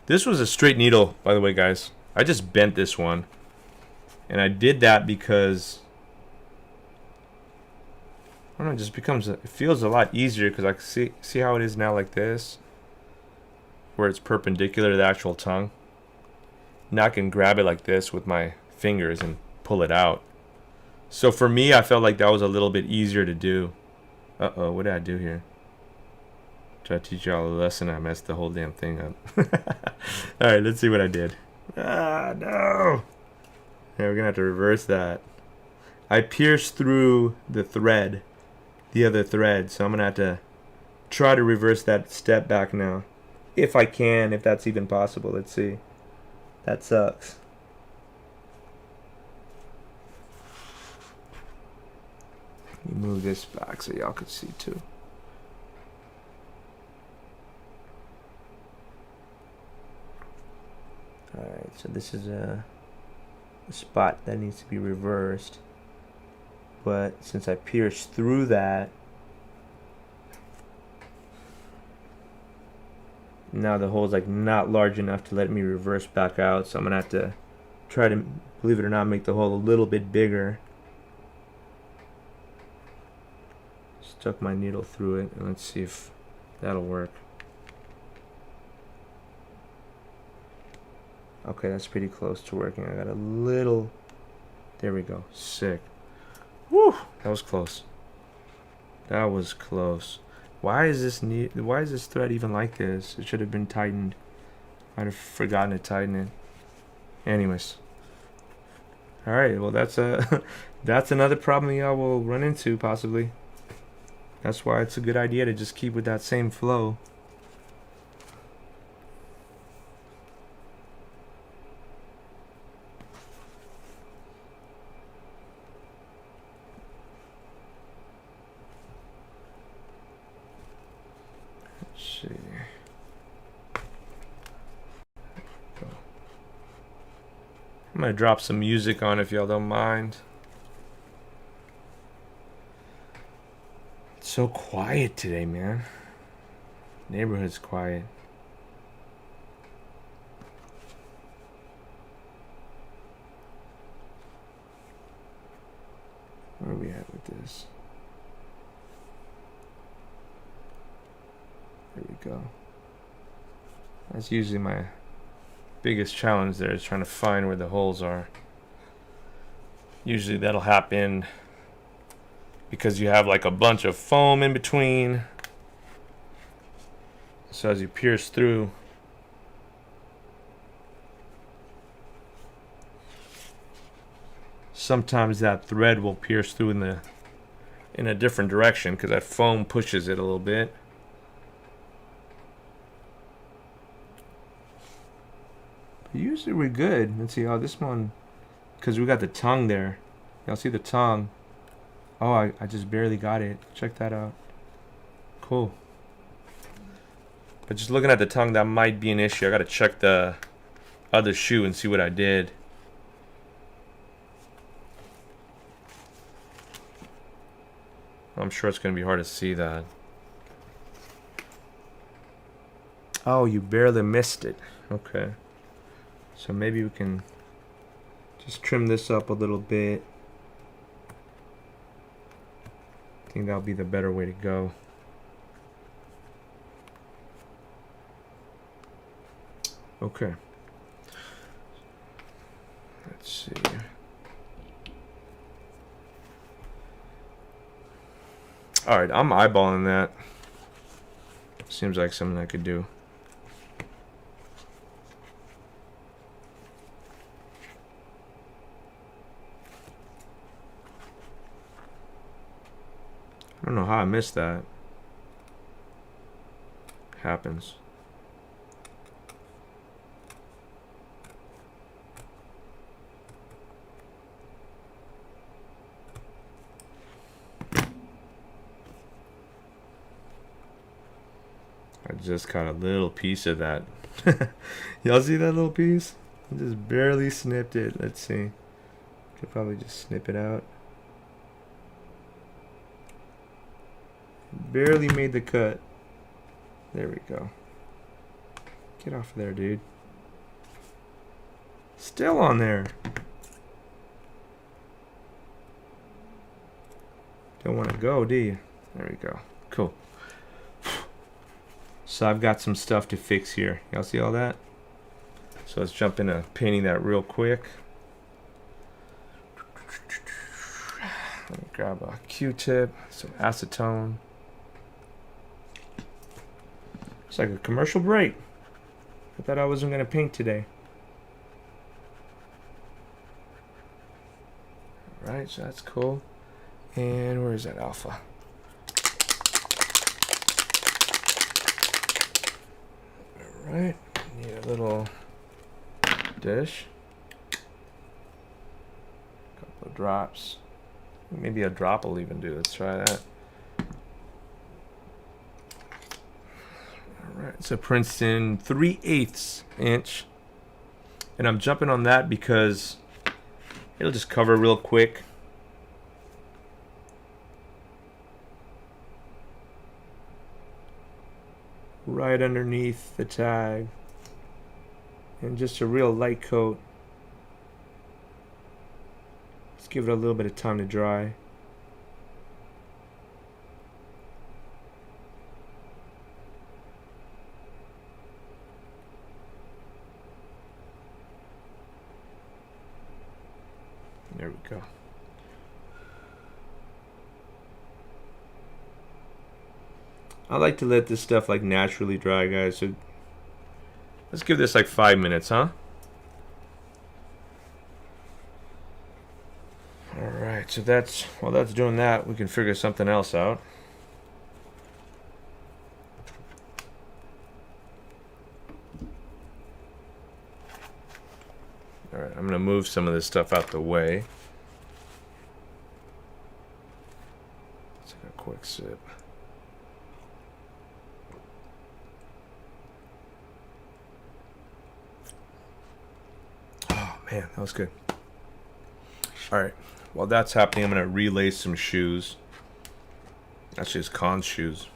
A: This was a straight needle, by the way, guys. I just bent this one. And I did that because I don't know, it just becomes it feels a lot easier because I can see how it is now like this, where it's perpendicular to the actual tongue. Now I can grab it like this with my fingers and pull it out. So for me, I felt like that was a little bit easier to do. Uh-oh, what did I do here? Try to teach y'all a lesson. I messed the whole damn thing up. Alright, let's see what I did. Ah, no! Yeah, we're gonna have to reverse that. I pierced through the thread, the other thread, so I'm gonna have to try to reverse that step back now. If I can, if that's even possible. Let's see. That sucks. Let me move this back so y'all could see too. Alright, so this is a spot that needs to be reversed. But since I pierced through that, now the hole's like not large enough to let me reverse back out. So I'm gonna have to try to, believe it or not, make the hole a little bit bigger. Stuck my needle through it, and let's see if that'll work. Okay, that's pretty close to working. I got a little, there we go. Sick. Woo, that was close. That was close. Why is this thread even like this? It should have been tightened. I'd have forgotten to tighten it. Anyways. Alright, well that's that's another problem y'all will run into possibly. That's why it's a good idea to just keep with that same flow. Let's see. I'm gonna drop some music on if y'all don't mind. It's so quiet today, man. Neighborhood's quiet. Where are we at with this? There we go. That's usually my biggest challenge there, is trying to find where the holes are. Usually that'll happen because you have like a bunch of foam in between. So as you pierce through, sometimes that thread will pierce through in a different direction because that foam pushes it a little bit. But usually we're good. Let's see how this one, because we got the tongue there. Y'all see the tongue? Oh, I just barely got it. Check that out. cool. But just looking at the tongue, that might be an issue. I gotta check the other shoe and see what I did. I'm sure it's gonna be hard to see that. Oh, you barely missed it. Okay. So maybe we can just trim this up a little bit. I think that'll be the better way to go. Okay. Let's see. Alright, I'm eyeballing that. Seems like something I could do. I don't know how I missed that. Happens. I just caught a little piece of that. Y'all see that little piece? I just barely snipped it. Let's see. Could probably just snip it out. Barely made the cut. There we go. Get off of there, dude. Still on there. Don't want to go, do you? There we go. Cool. So I've got some stuff to fix here. Y'all see all that? So let's jump into painting that real quick. Let me grab a Q-tip, some acetone. It's like a commercial break. I thought I wasn't going to paint today. Alright, so that's cool. And where is that alpha? Alright, need a little dish. Couple of drops. Maybe a drop will even do. Let's try that. Alright, it's a Princeton 3/8 inch. And I'm jumping on that because it'll just cover real quick. Right underneath the tag. And just a real light coat. Let's give it a little bit of time to dry. There we go. I like to let this stuff like naturally dry, guys. So let's give this like 5 minutes, huh? Alright, so that's, while that's doing that, we can figure something else out. Alright, I'm gonna move some of this stuff out the way. Let's take a quick sip. Oh man, that was good. Alright, while that's happening, I'm gonna relace some shoes. Actually, it's Con's shoes.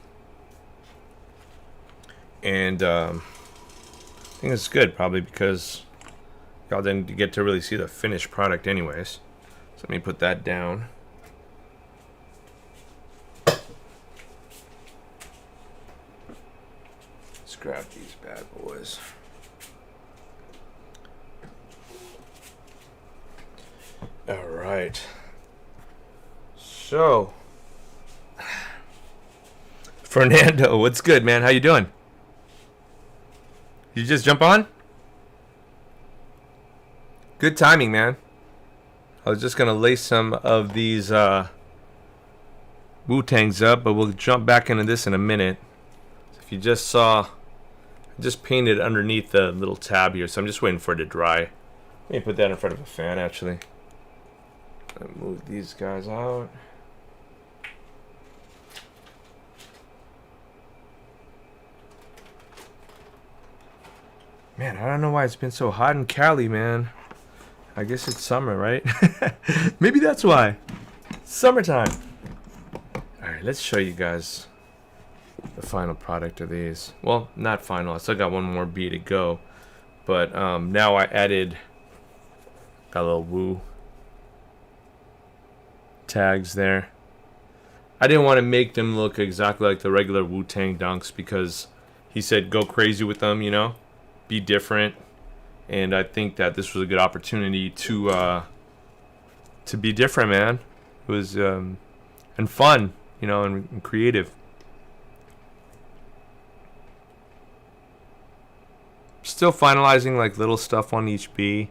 A: And I think it's good, probably because y'all didn't get to really see the finished product anyways. So let me put that down. Let's grab these bad boys. All right. So, Fernando, what's good, man? How you doing? You just jump on? Good timing, man. I was just gonna lace some of these Wu-Tangs up, but we'll jump back into this in a minute. So if you just saw, I just painted underneath the little tab here, so I'm just waiting for it to dry. Let me put that in front of a fan, actually. Let me move these guys out. Man, I don't know why it's been so hot in Cali, man. I guess it's summer, right? Maybe that's why. Summertime. Alright, let's show you guys the final product of these. Well, not final. I still got one more bee to go. But now I added... Got a little Wu tags there. I didn't want to make them look exactly like the regular Wu-Tang dunks because he said go crazy with them, you know? Be different. And I think that this was a good opportunity to be different, man. It was and fun, you know, and creative. Still finalizing like little stuff on each bee.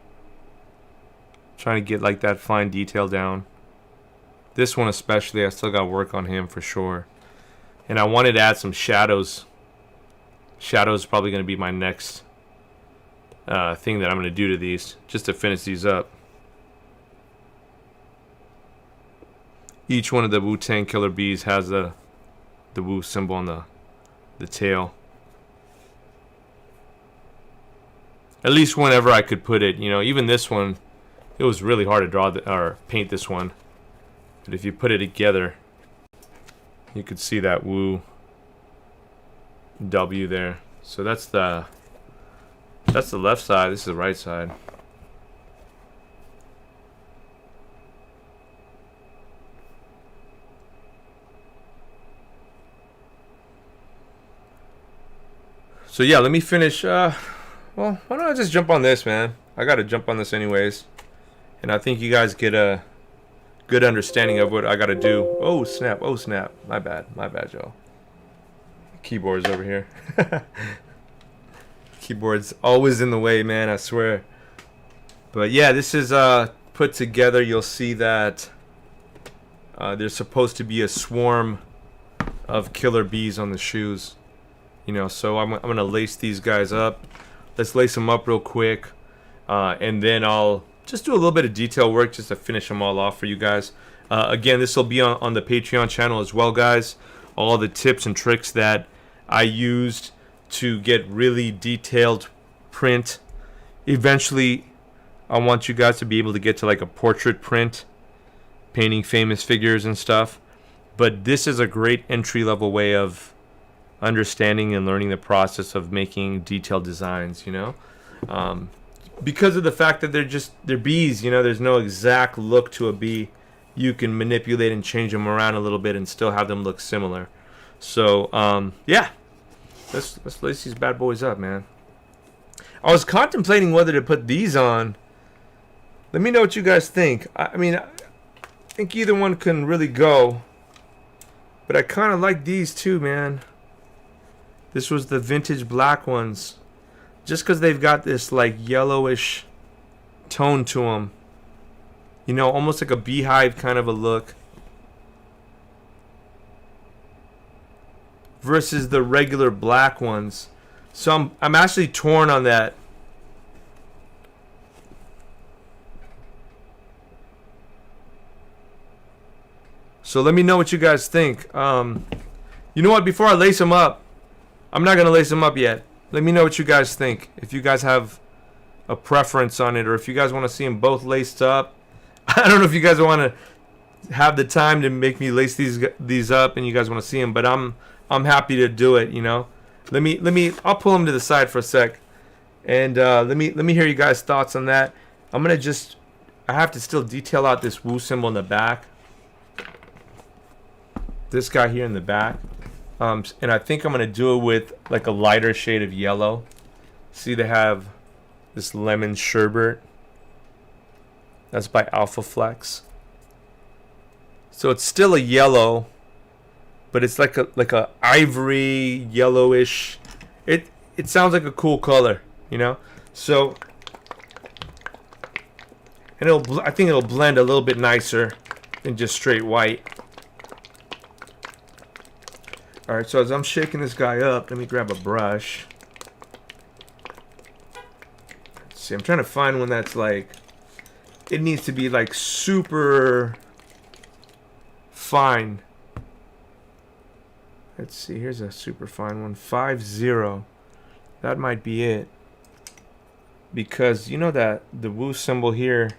A: Trying to get like that fine detail down. This one especially, I still got work on him for sure. And I wanted to add some shadows. Shadows is probably going to be my next thing that I'm going to do to these, just to finish these up. Each one of the Wu-Tang Killer Bees has the Wu symbol on the tail. At least whenever I could put it, you know, even this one, it was really hard to draw or paint this one. But if you put it together, you could see that Wu W there. So that's the left side. This is the right side. So yeah, let me finish. Well, why don't I just jump on this, man? I gotta jump on this anyways, and I think you guys get a good understanding of what I gotta do. Oh snap! Oh snap! My bad, Joe. Keyboard's over here. Keyboard's always in the way, man. I swear. But yeah, this is put together. You'll see that there's supposed to be a swarm of killer bees on the shoes. You know, so I'm gonna lace these guys up. Let's lace them up real quick, and then I'll just do a little bit of detail work just to finish them all off for you guys. Again, this will be on the Patreon channel as well, guys. All the tips and tricks that I used to get really detailed print. Eventually, I want you guys to be able to get to like a portrait print, painting famous figures and stuff. But this is a great entry-level way of understanding and learning the process of making detailed designs, you know? Because of the fact that they're bees, you know, there's no exact look to a bee. You can manipulate and change them around a little bit and still have them look similar. So, yeah. Let's lace these bad boys up, man. I was contemplating whether to put these on. Let me know what you guys think. I mean, I think either one can really go. But I kind of like these too, man. This was the vintage black ones. Just because they've got this like yellowish tone to them. You know, almost like a beehive kind of a look. Versus the regular black ones. So I'm actually torn on that. So let me know what you guys think. You know what? Before I lace them up, I'm not going to lace them up yet. Let me know what you guys think. If you guys have a preference on it, or if you guys want to see them both laced up. I don't know if you guys want to have the time to make me lace these up and you guys want to see them, but I'm happy to do it, you know. I'll pull them to the side for a sec. And let me hear you guys' thoughts on that. I have to still detail out this Wu symbol in the back. This guy here in the back. And I think I'm going to do it with like a lighter shade of yellow. See, they have this lemon sherbet. That's by Alpha Flex. So it's still a yellow, but it's like a ivory yellowish. It sounds like a cool color, you know. So, and I think it'll blend a little bit nicer than just straight white. All right, so as I'm shaking this guy up, let me grab a brush. Let's see, I'm trying to find one that's like, it needs to be like super fine. Let's see, here's a super fine one. 5-0. That might be it. because you know that the Wu symbol here,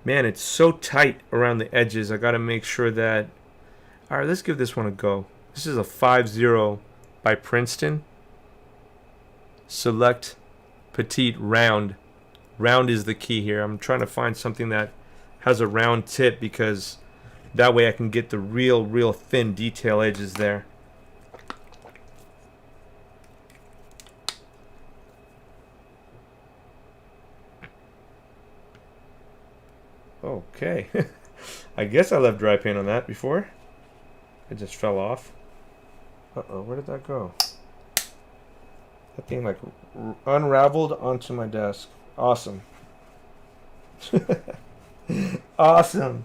A: man, it's so tight around the edges. I gotta make sure that. All right, let's give this one a go. This is a 5-0 by Princeton. Select petite round. Round is the key here. I'm trying to find something that has a round tip because that way I can get the real thin detail edges there. Okay. I guess I left dry paint on that before. It just fell off. Uh-oh, where did that go? That thing like unraveled onto my desk. Awesome. Awesome.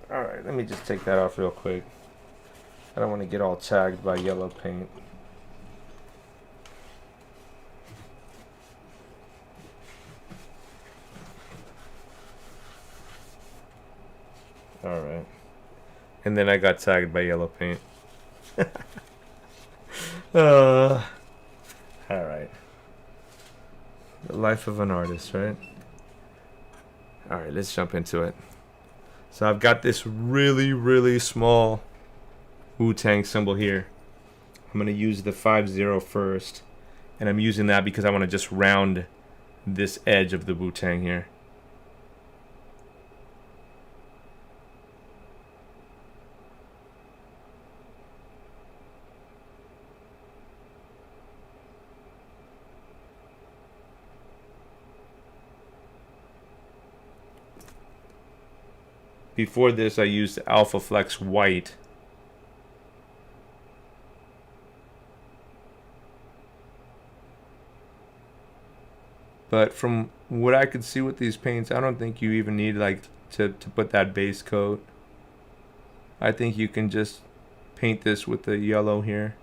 A: Alright, let me just take that off real quick. I don't want to get all tagged by yellow paint. Alright. And then I got tagged by yellow paint. Alright. The life of an artist, right? Alright, let's jump into it. So I've got this really small Wu-Tang symbol here. I'm going to use the 5-0 first. And I'm using that because I want to just round this edge of the Wu-Tang here. Before this, I used Alpha Flex white. But from what I could see with these paints, I don't think you even need like to put that base coat. I think you can just paint this with the yellow here.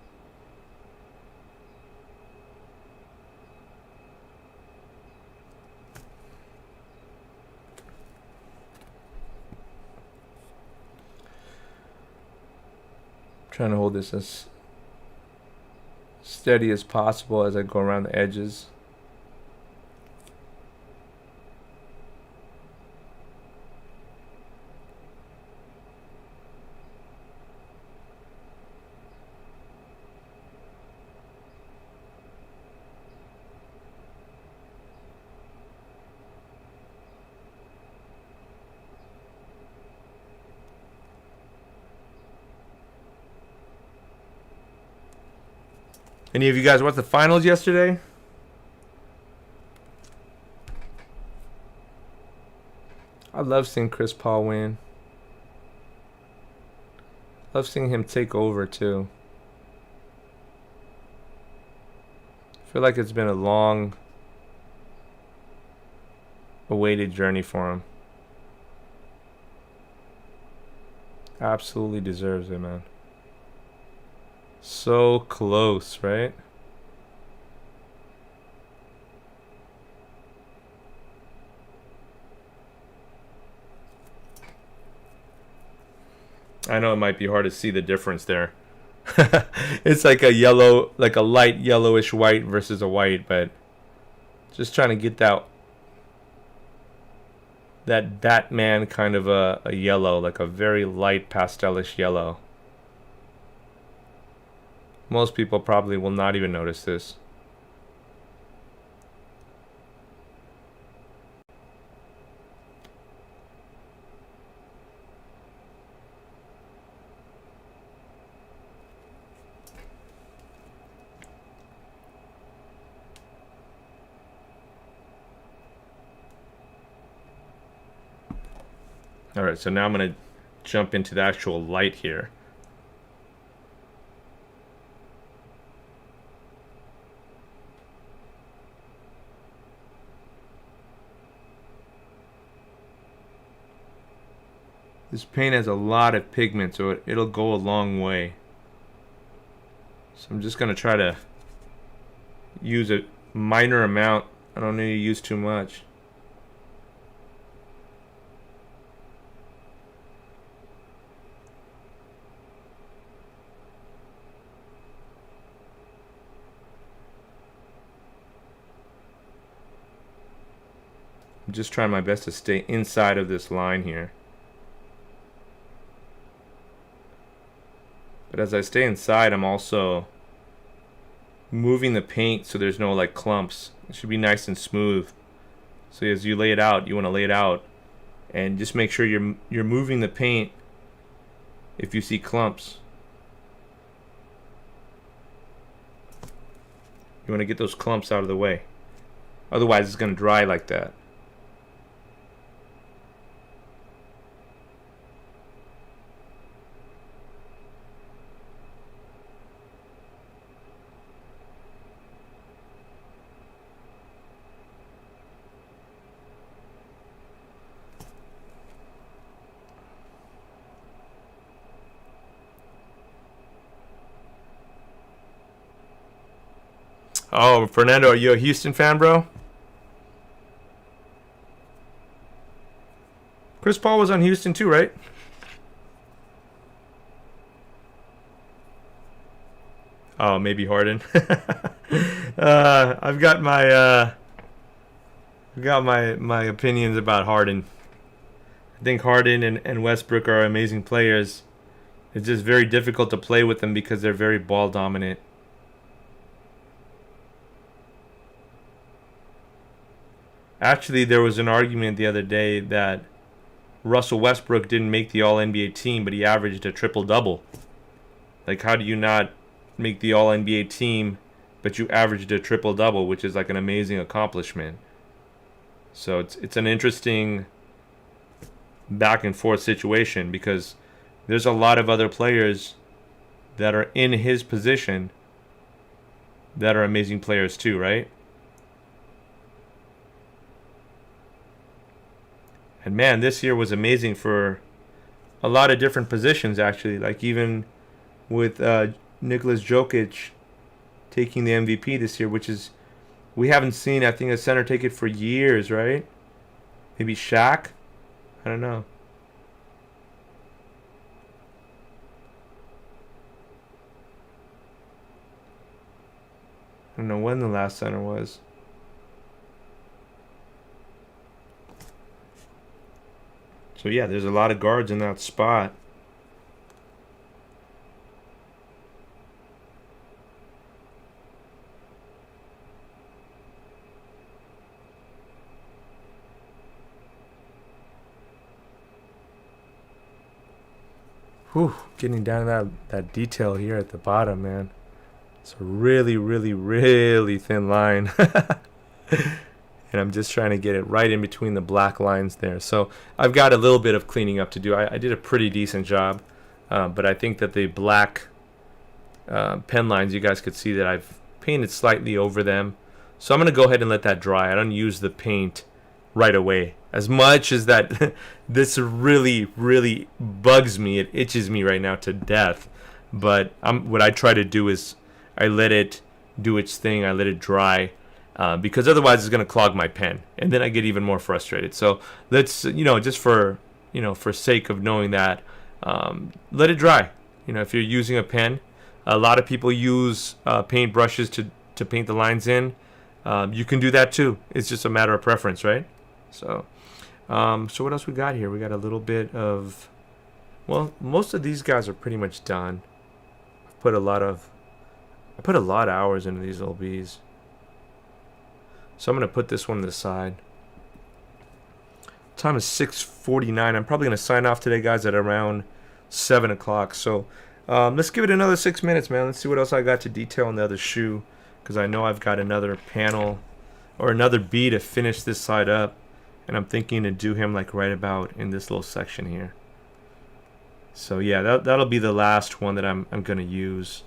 A: Trying to hold this as steady as possible as I go around the edges. Any of you guys watched the finals yesterday? I love seeing Chris Paul win. Love seeing him take over too. I feel like it's been a long awaited journey for him. Absolutely deserves it, man. So close, right? I know it might be hard to see the difference there. It's like a yellow, like a light yellowish white versus a white, but just trying to get that Batman kind of a yellow, like a very light pastelish yellow. Most people probably will not even notice this. Alright, so now I'm going to jump into the actual light here. This paint has a lot of pigment, so it'll go a long way. So I'm just going to try to use a minor amount. I don't need to use too much. I'm just trying my best to stay inside of this line here. But as I stay inside, I'm also moving the paint so there's no like clumps. It should be nice and smooth. So as you lay it out, you want to lay it out and just make sure you're moving the paint if you see clumps. You want to get those clumps out of the way. Otherwise it's going to dry like that. Oh, Fernando, are you a Houston fan, bro? Chris Paul was on Houston too, right? Oh, maybe Harden. I've got my opinions about Harden. I think Harden and Westbrook are amazing players. It's just very difficult to play with them because they're very ball dominant. Actually, there was an argument the other day that Russell Westbrook didn't make the All-NBA team, but he averaged a triple-double. Like, how do you not make the All-NBA team, but you averaged a triple-double, which is like an amazing accomplishment? So it's an interesting back-and-forth situation because there's a lot of other players that are in his position that are amazing players too, right? And man, this year was amazing for a lot of different positions, actually. Like even with Nikola Jokic taking the MVP this year, which is, we haven't seen, I think, a center take it for years, right? Maybe Shaq? I don't know. I don't know when the last center was. So yeah, there's a lot of guards in that spot. Whew, getting down to that detail here at the bottom, man. It's a really, really, really thin line. And I'm just trying to get it right in between the black lines there. So I've got a little bit of cleaning up to do. I did a pretty decent job, but I think that the black pen lines, you guys could see that I've painted slightly over them. So I'm going to go ahead and let that dry. I don't use the paint right away. As much as that this really, really bugs me, it itches me right now to death. But what I try to do is I let it do its thing. I let it dry. Because otherwise it's going to clog my pen, and then I get even more frustrated. So let's, just for sake of knowing that, let it dry. If you're using a pen, a lot of people use paint brushes to paint the lines in. You can do that too. It's just a matter of preference, right? So what else we got here? We got a little bit of, well, most of these guys are pretty much done. I put a lot of hours into these little bees. So I'm going to put this one to the side. Time is 6:49. I'm probably going to sign off today, guys, at around 7 o'clock. So let's give it another 6 minutes, man. Let's see what else I got to detail on the other shoe. Because I know I've got another panel or another bee to finish this side up. And I'm thinking to do him like right about in this little section here. So yeah, that'll be the last one that I'm going to use.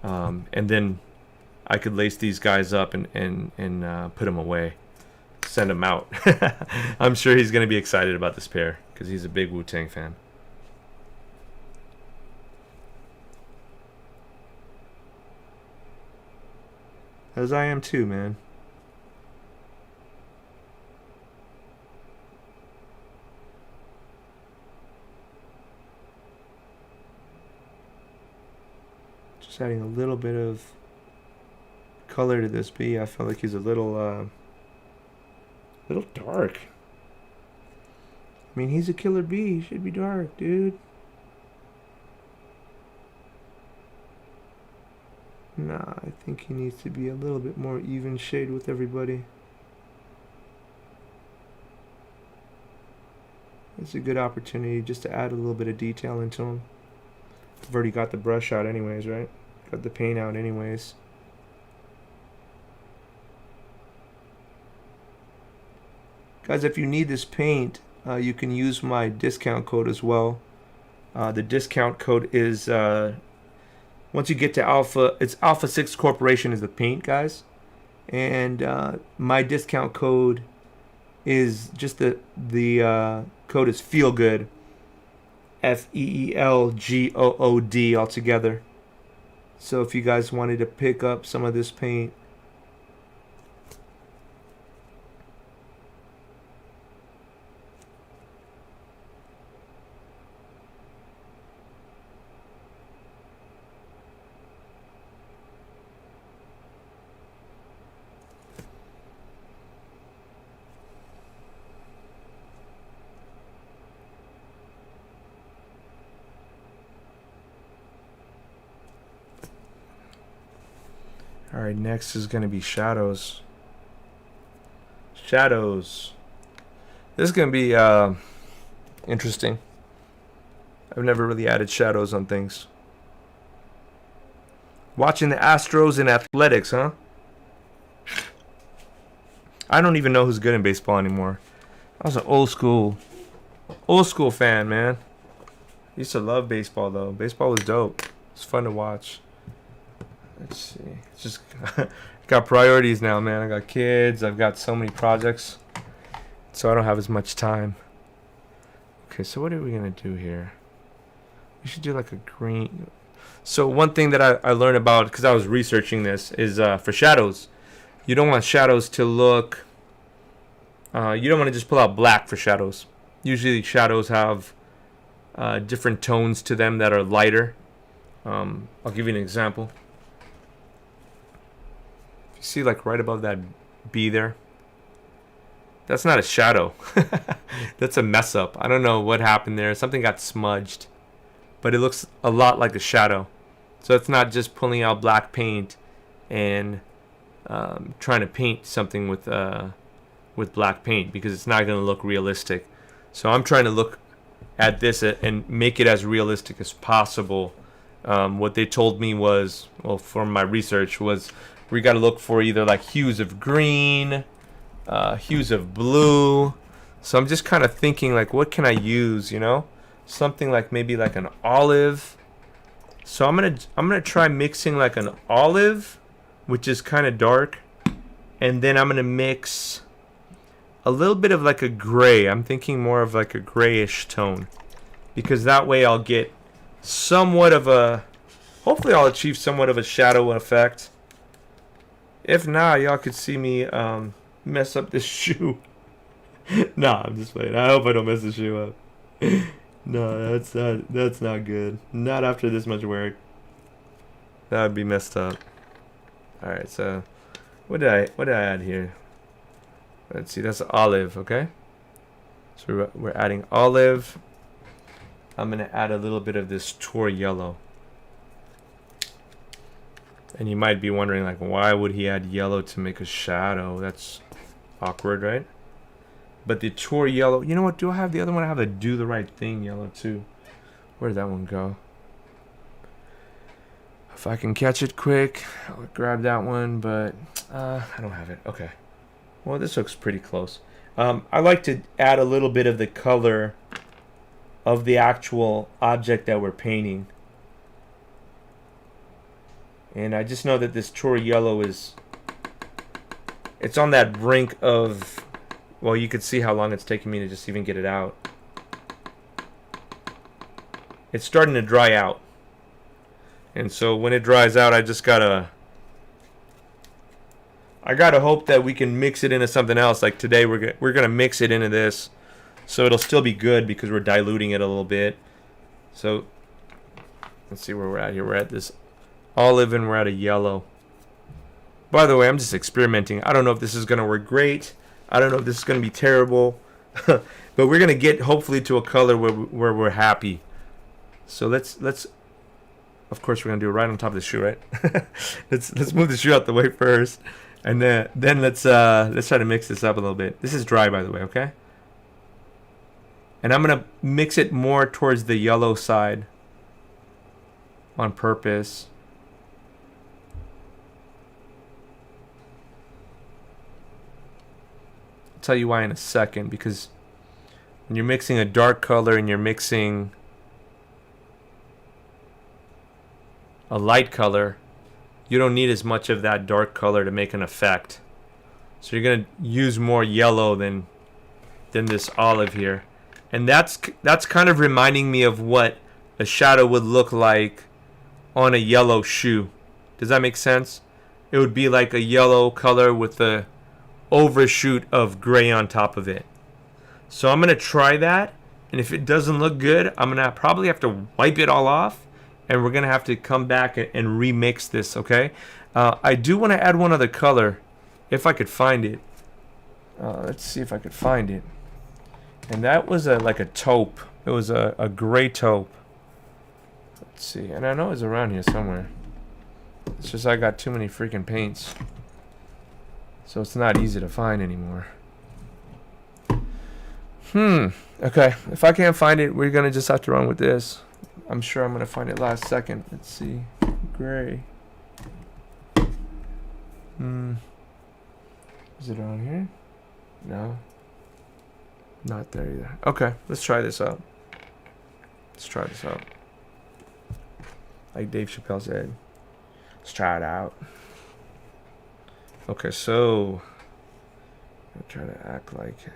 A: And then I could lace these guys up and put them away, send them out. I'm sure he's going to be excited about this pair because he's a big Wu-Tang fan. As I am too, man. Just adding a little bit of color to this bee. I feel like he's a little dark. I mean, he's a killer bee. He should be dark, dude. Nah, I think he needs to be a little bit more even shade with everybody. It's a good opportunity just to add a little bit of detail into him. I've already got the brush out anyways, right? Got the paint out anyways. Guys, if you need this paint, you can use my discount code as well. The discount code is, once you get to Alpha, it's Alpha 6 Corporation is the paint, guys. And my discount code is just the code is FEELGOOD. FEELGOOD altogether. So if you guys wanted to pick up some of this paint, alright, next is going to be shadows. Shadows. This is going to be interesting. I've never really added shadows on things. Watching the Astros in athletics, huh? I don't even know who's good in baseball anymore. I was an old school fan, man. Used to love baseball, though. Baseball was dope. It's fun to watch. Let's see. It's just got priorities now, man. I got kids. I've got so many projects, so I don't have as much time. Okay, so what are we gonna do here? We should do like a green. So one thing that I learned about, because I was researching this, is for shadows, you don't want shadows to look. You don't want to just pull out black for shadows. Usually shadows have different tones to them that are lighter. I'll give you an example. You see, like right above that bee there, that's not a shadow. That's a mess up. I don't know what happened there. Something got smudged, but it looks a lot like a shadow. So it's not just pulling out black paint and trying to paint something with black paint, because it's not going to look realistic. So I'm trying to look at this and make it as realistic as possible. What they told me was, well, from my research, was we got to look for either like hues of green, hues of blue. So I'm just kind of thinking, like, what can I use, you know? Something like maybe like an olive. So I'm gonna try mixing like an olive, which is kind of dark, and then I'm gonna mix a little bit of like a gray. I'm thinking more of like a grayish tone, because that way I'll get somewhat of a, hopefully I'll achieve somewhat of a shadow effect. If not, y'all could see me mess up this shoe. Nah, I'm just playing. I hope I don't mess the shoe up. No, that's not good. Not after this much work. That would be messed up. All right, so what did I add here? Let's see. That's olive, okay? So we're adding olive. I'm gonna add a little bit of this Tor yellow. And you might be wondering, like, why would he add yellow to make a shadow? That's awkward, right? But the Tor yellow, you know what? Do I have the other one? I have the Do the Right Thing yellow too. Where did that one go? If I can catch it quick, I'll grab that one, but I don't have it. Okay. Well, this looks pretty close. I like to add a little bit of the color of the actual object that we're painting. And I just know that this Tor yellow is, it's on that brink of, well, you could see how long it's taking me to just even get it out. It's starting to dry out. And so when it dries out, I gotta hope that we can mix it into something else. Like today, we're gonna mix it into this, so it'll still be good because we're diluting it a little bit. So let's see where we're at here. We're at this olive and we're at a yellow. By the way, I'm just experimenting. I don't know if this is gonna work great. I don't know if this is gonna be terrible. but we're gonna get hopefully to a color where we're happy. So let's of course we're gonna do it right on top of the shoe, right? let's move the shoe out the way first, and then let's try to mix this up a little bit. This is dry, by the way, okay? And I'm gonna mix it more towards the yellow side on purpose. I'll tell you why in a second, because when you're mixing a dark color and you're mixing a light color, you don't need as much of that dark color to make an effect. So you're gonna use more yellow than this olive here. And that's kind of reminding me of what a shadow would look like on a yellow shoe. Does that make sense? It would be like a yellow color with the overshoot of gray on top of it. So I'm gonna try that, and if it doesn't look good, I'm gonna probably have to wipe it all off, and we're gonna have to come back and remix this. Okay? I do want to add one other color, if I could find it. Let's see if I could find it. And that was like a taupe. It was a gray taupe. Let's see, and I know it's around here somewhere. It's just I got too many freaking paints, so it's not easy to find anymore. Okay, if I can't find it, we're gonna just have to run with this. I'm sure I'm gonna find it last second. Let's see, gray. Is it around here? No, not there either. Okay, let's try this out. Like Dave Chappelle said, let's try it out. Okay, so I'll try to act like it.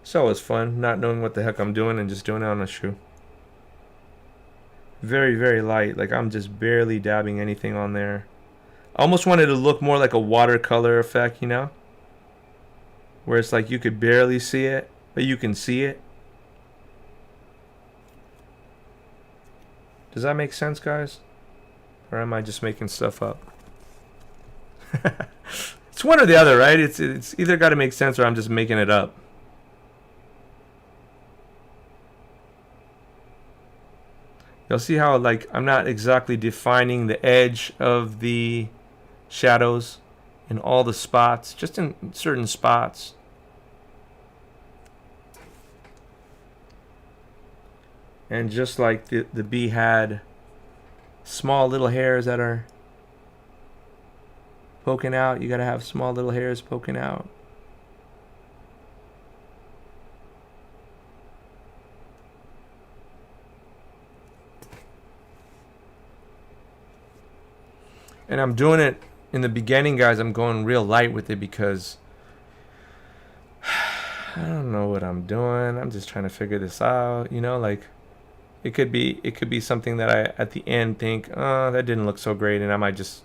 A: It's always fun not knowing what the heck I'm doing and just doing it on a shoe. Very, very light. Like I'm just barely dabbing anything on there. I almost wanted to look more like a watercolor effect, you know? Where it's like you could barely see it, but you can see it. Does that make sense, guys? Or am I just making stuff up? It's one or the other, right? It's either got to make sense or I'm just making it up. You'll see how like I'm not exactly defining the edge of the shadows in all the spots, just in certain spots. And just like the bee had small little hairs that are poking out, you gotta have small little hairs poking out. And I'm doing it in the beginning, guys. I'm going real light with it because I don't know what I'm doing. I'm just trying to figure this out, you know, like it could be something that I at the end think, oh, that didn't look so great, and I might just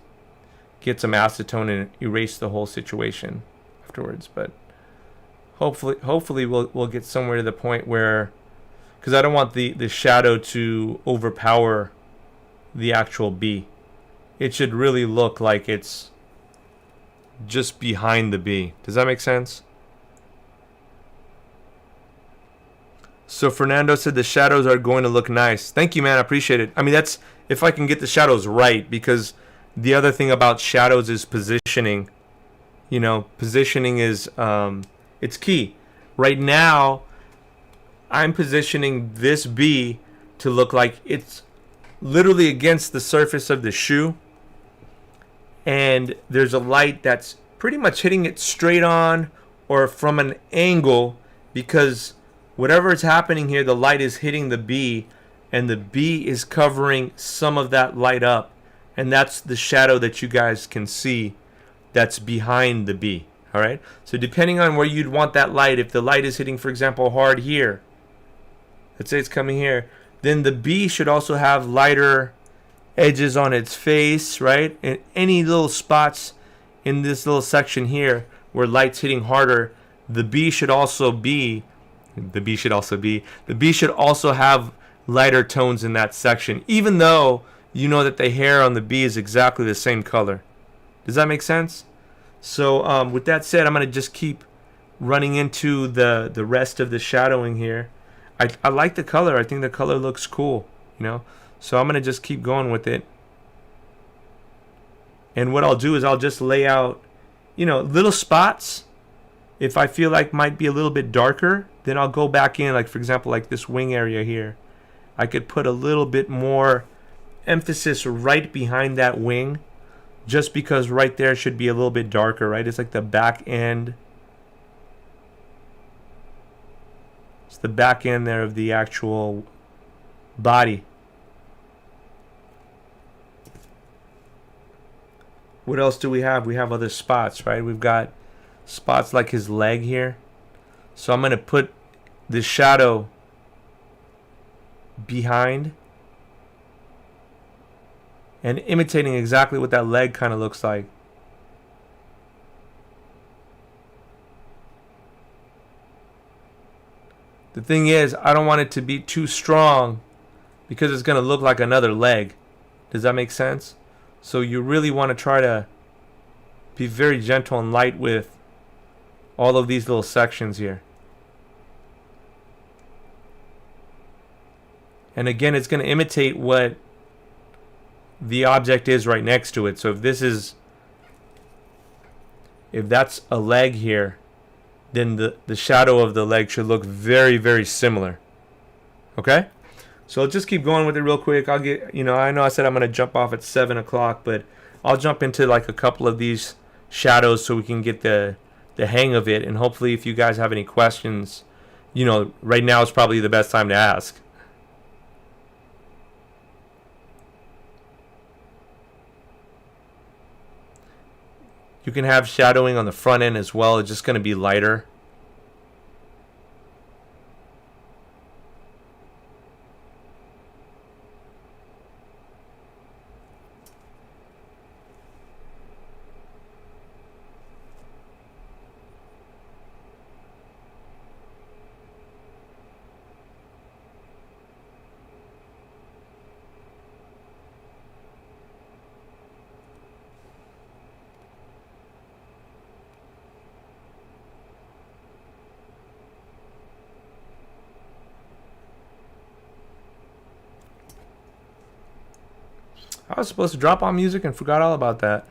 A: get some acetone and erase the whole situation afterwards. But hopefully we'll get somewhere to the point where, because I don't want the shadow to overpower the actual bee. It should really look like it's just behind the bee. Does that make sense? So Fernando said the shadows are going to look nice. Thank you, man. I appreciate it. I mean, that's if I can get the shadows right, because the other thing about shadows is positioning. You know, positioning is it's key. Right now, I'm positioning this bee to look like it's literally against the surface of the shoe. And there's a light that's pretty much hitting it straight on or from an angle, because whatever is happening here, the light is hitting the bee and the bee is covering some of that light up, and that's the shadow that you guys can see that's behind the bee. All right, so depending on where you'd want that light, if the light is hitting, for example, hard here, let's say it's coming here, then the bee should also have lighter edges on its face, right? And any little spots in this little section here where light's hitting harder, the B should also be, the B should also have lighter tones in that section, even though you know that the hair on the B is exactly the same color. Does that make sense? So with that said, I'm going to just keep running into the rest of the shadowing here. I like the color. I think the color looks cool, you know. So I'm going to just keep going with it. And what I'll do is I'll just lay out, you know, little spots. If I feel like might be a little bit darker, then I'll go back in, like for example, like this wing area here. I could put a little bit more emphasis right behind that wing, just because right there should be a little bit darker, right? It's like the back end. It's the back end there of the actual body. What else do we have? We have other spots, right? We've got spots like his leg here. So I'm going to put the shadow behind and imitating exactly what that leg kind of looks like. The thing is, I don't want it to be too strong because it's going to look like another leg. Does that make sense? So you really want to try to be very gentle and light with all of these little sections here. And again, it's going to imitate what the object is right next to it. So if that's a leg here, then the shadow of the leg should look very, very similar. Okay? So I'll just keep going with it real quick. I'll get, you know, I know I said I'm going to jump off at 7 o'clock, but I'll jump into like a couple of these shadows so we can get the hang of it. And hopefully if you guys have any questions, you know, right now is probably the best time to ask. You can have shadowing on the front end as well. It's just going to be lighter. I was supposed to drop on music and forgot all about that.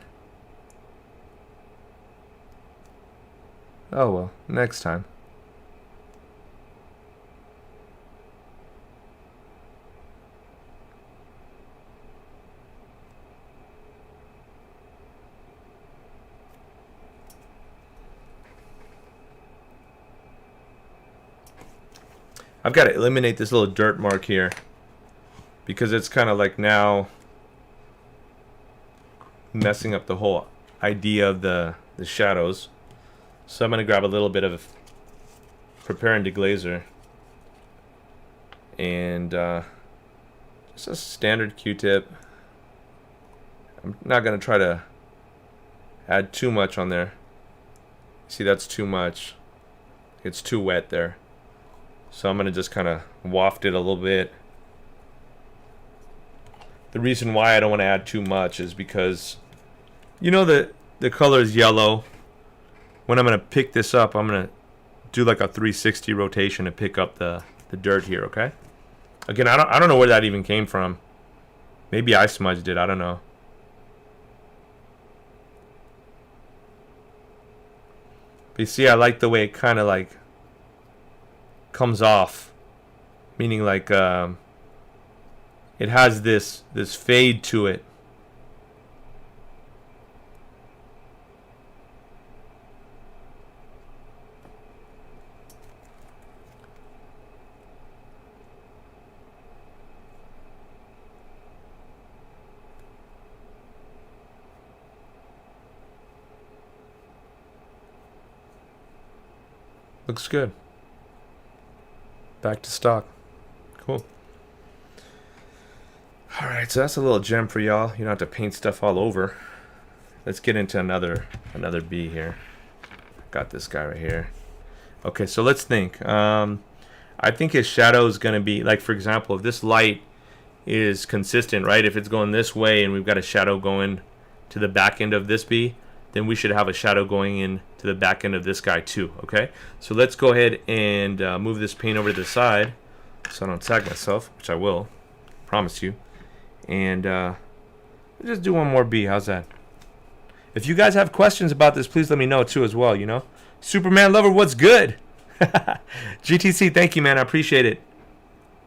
A: Oh well, next time. I've got to eliminate this little dirt mark here because it's kind of like now messing up the whole idea of the shadows. So I'm going to grab a little bit of Prepare and Deglazer and just a standard Q-tip. I'm not going to try to add too much on there. See, that's too much. It's too wet there. So I'm going to just kind of waft it a little bit. The reason why I don't want to add too much is because, you know, the color is yellow. When I'm going to pick this up, I'm going to do like a 360 rotation to pick up the dirt here, okay? Again, I don't know where that even came from. Maybe I smudged it, I don't know. But you see, I like the way it kind of like comes off. Meaning like it has this fade to it. Looks good. Back to stock. Cool. Alright, so that's a little gem for y'all. You don't have to paint stuff all over. Let's get into another bee here. Got this guy right here. Okay, so let's think. I think his shadow is going to be, like, for example, if this light is consistent, right? If it's going this way and we've got a shadow going to the back end of this bee, then we should have a shadow going in to the back end of this guy too, okay? So let's go ahead and move this paint over to the side so I don't tag myself, which I will, promise you. And just do one more bee. How's that? If you guys have questions about this, please let me know too as well, you know? Superman Lover, what's good? GTC, thank you, man. I appreciate it.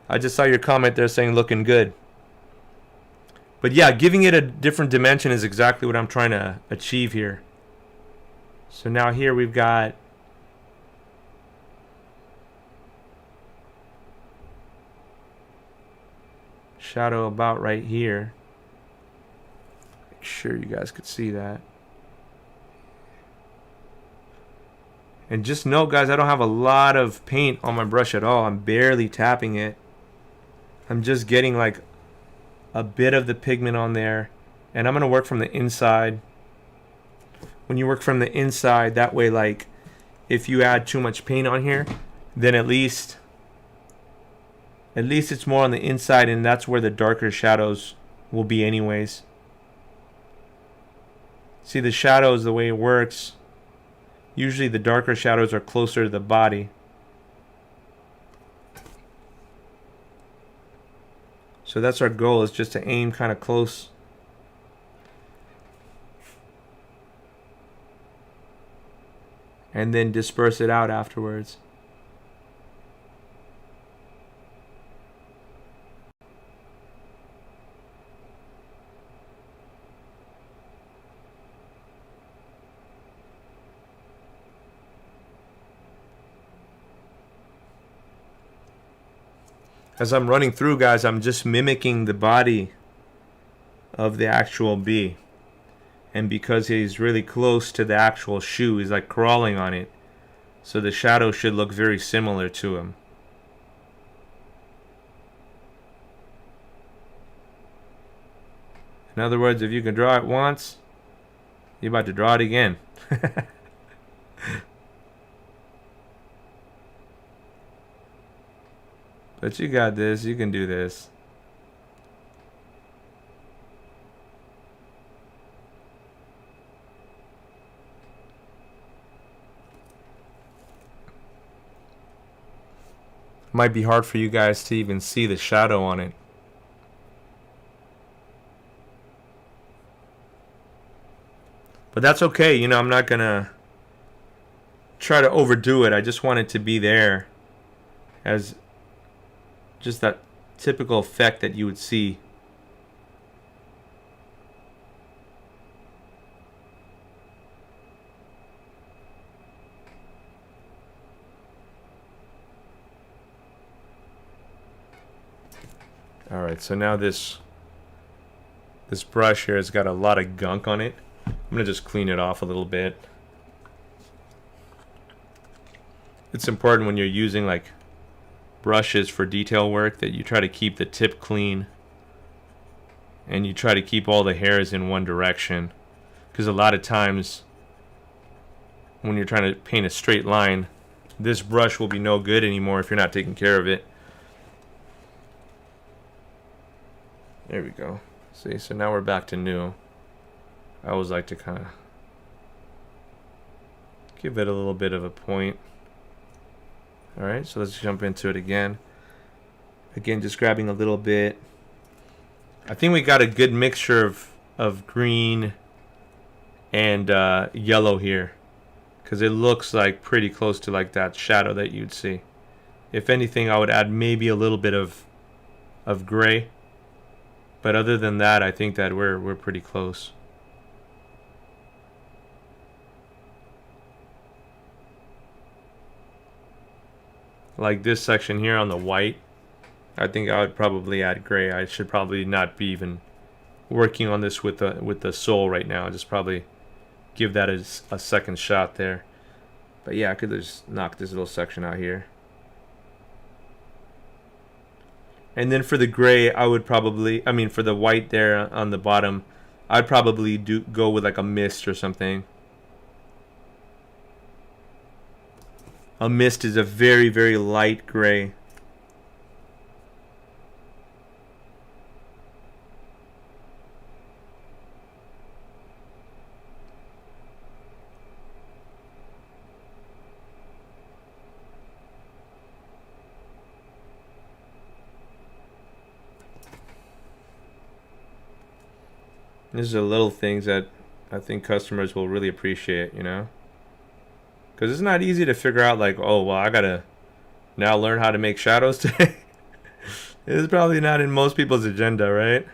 A: I just saw your comment there saying looking good. But yeah, giving it a different dimension is exactly what I'm trying to achieve here. So now here we've got shadow about right here. Make sure you guys could see that. And just note, guys, I don't have a lot of paint on my brush at all. I'm barely tapping it. I'm just getting like a bit of the pigment on there. And I'm going to work from the inside. When you work from the inside, that way, like, if you add too much paint on here, then at least it's more on the inside, and that's where the darker shadows will be anyways. See, the shadows, the way it works, usually the darker shadows are closer to the body. So that's our goal, is just to aim kind of close. And then disperse it out afterwards. As I'm running through, guys, I'm just mimicking the body of the actual bee. And because he's really close to the actual shoe, he's like crawling on it. So the shadow should look very similar to him. In other words, if you can draw it once, you're about to draw it again. But you got this. You can do this. Might be hard for you guys to even see the shadow on it. But that's okay. You know, I'm not going to try to overdo it. I just want it to be there as just that typical effect that you would see. Alright, so now this brush here has got a lot of gunk on it. I'm going to just clean it off a little bit. It's important when you're using like brushes for detail work that you try to keep the tip clean and you try to keep all the hairs in one direction, because a lot of times when you're trying to paint a straight line, this brush will be no good anymore if you're not taking care of it. There we go. See, so now we're back to new. I always like to kind of give it a little bit of a point. Alright, so let's jump into it again. Again, just grabbing a little bit. I think we got a good mixture of green and yellow here, because it looks like pretty close to like that shadow that you'd see. If anything, I would add maybe a little bit of gray. But other than that, I think that we're pretty close. Like this section here on the white, I think I would probably add gray. I should probably not be even working on this with the sole right now. Just probably give that a second shot there. But yeah, I could just knock this little section out here. And then for the gray, I would probably, I mean, for the white there on the bottom, I'd probably go with like a mist or something. A mist is a very, very light gray. These are little things that I think customers will really appreciate, you know? Because it's not easy to figure out, like, oh, well, I gotta now learn how to make shadows today. It's probably not in most people's agenda, right?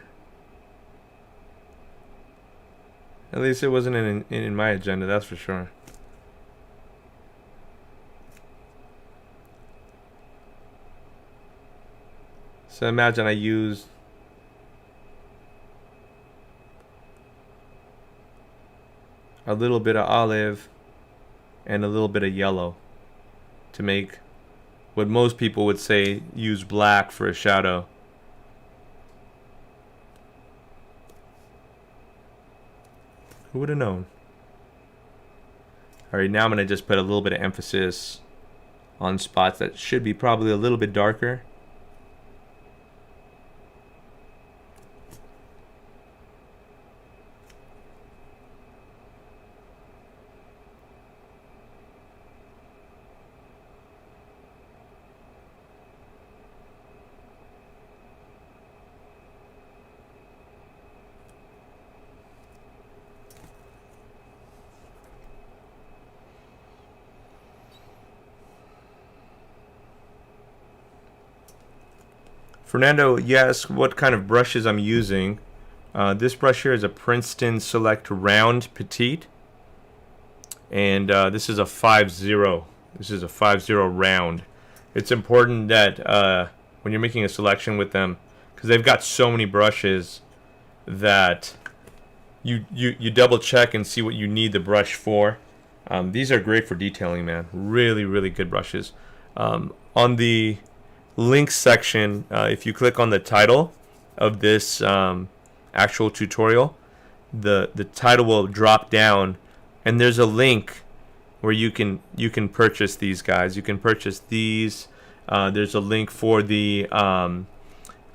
A: At least it wasn't in my agenda, that's for sure. So imagine I used a little bit of olive and a little bit of yellow to make what most people would say use black for a shadow. Who would have known? Alright, now I'm going to just put a little bit of emphasis on spots that should be probably a little bit darker. Fernando, yes, what kind of brushes I'm using. This brush here is a Princeton Select Round Petite. And this is a 5-0. This is a 5-0 round. It's important that when you're making a selection with them, because they've got so many brushes, that you double check and see what you need the brush for. These are great for detailing, man. Really, really good brushes. On the links section, if you click on the title of this actual tutorial, the title will drop down, and there's a link where you can purchase these guys. You can purchase these. There's a link for the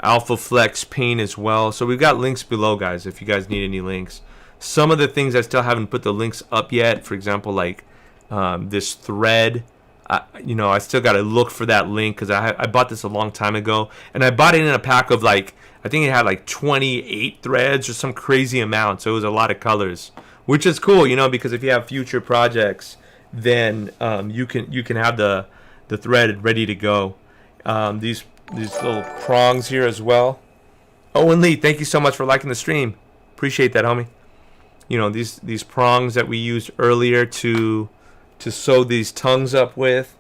A: Alpha Flex paint as well. So we've got links below, guys, if you guys need any links. Some of the things I still haven't put the links up yet. For example, like this thread. I still got to look for that link because I bought this a long time ago, and I bought it in a pack of like, I think it had like 28 threads or some crazy amount, so it was a lot of colors, which is cool, because if you have future projects, then you can have the thread ready to go. These little prongs here as well. Owen Lee, thank you so much for liking the stream. Appreciate that, homie. These prongs that we used earlier to sew these tongues up with.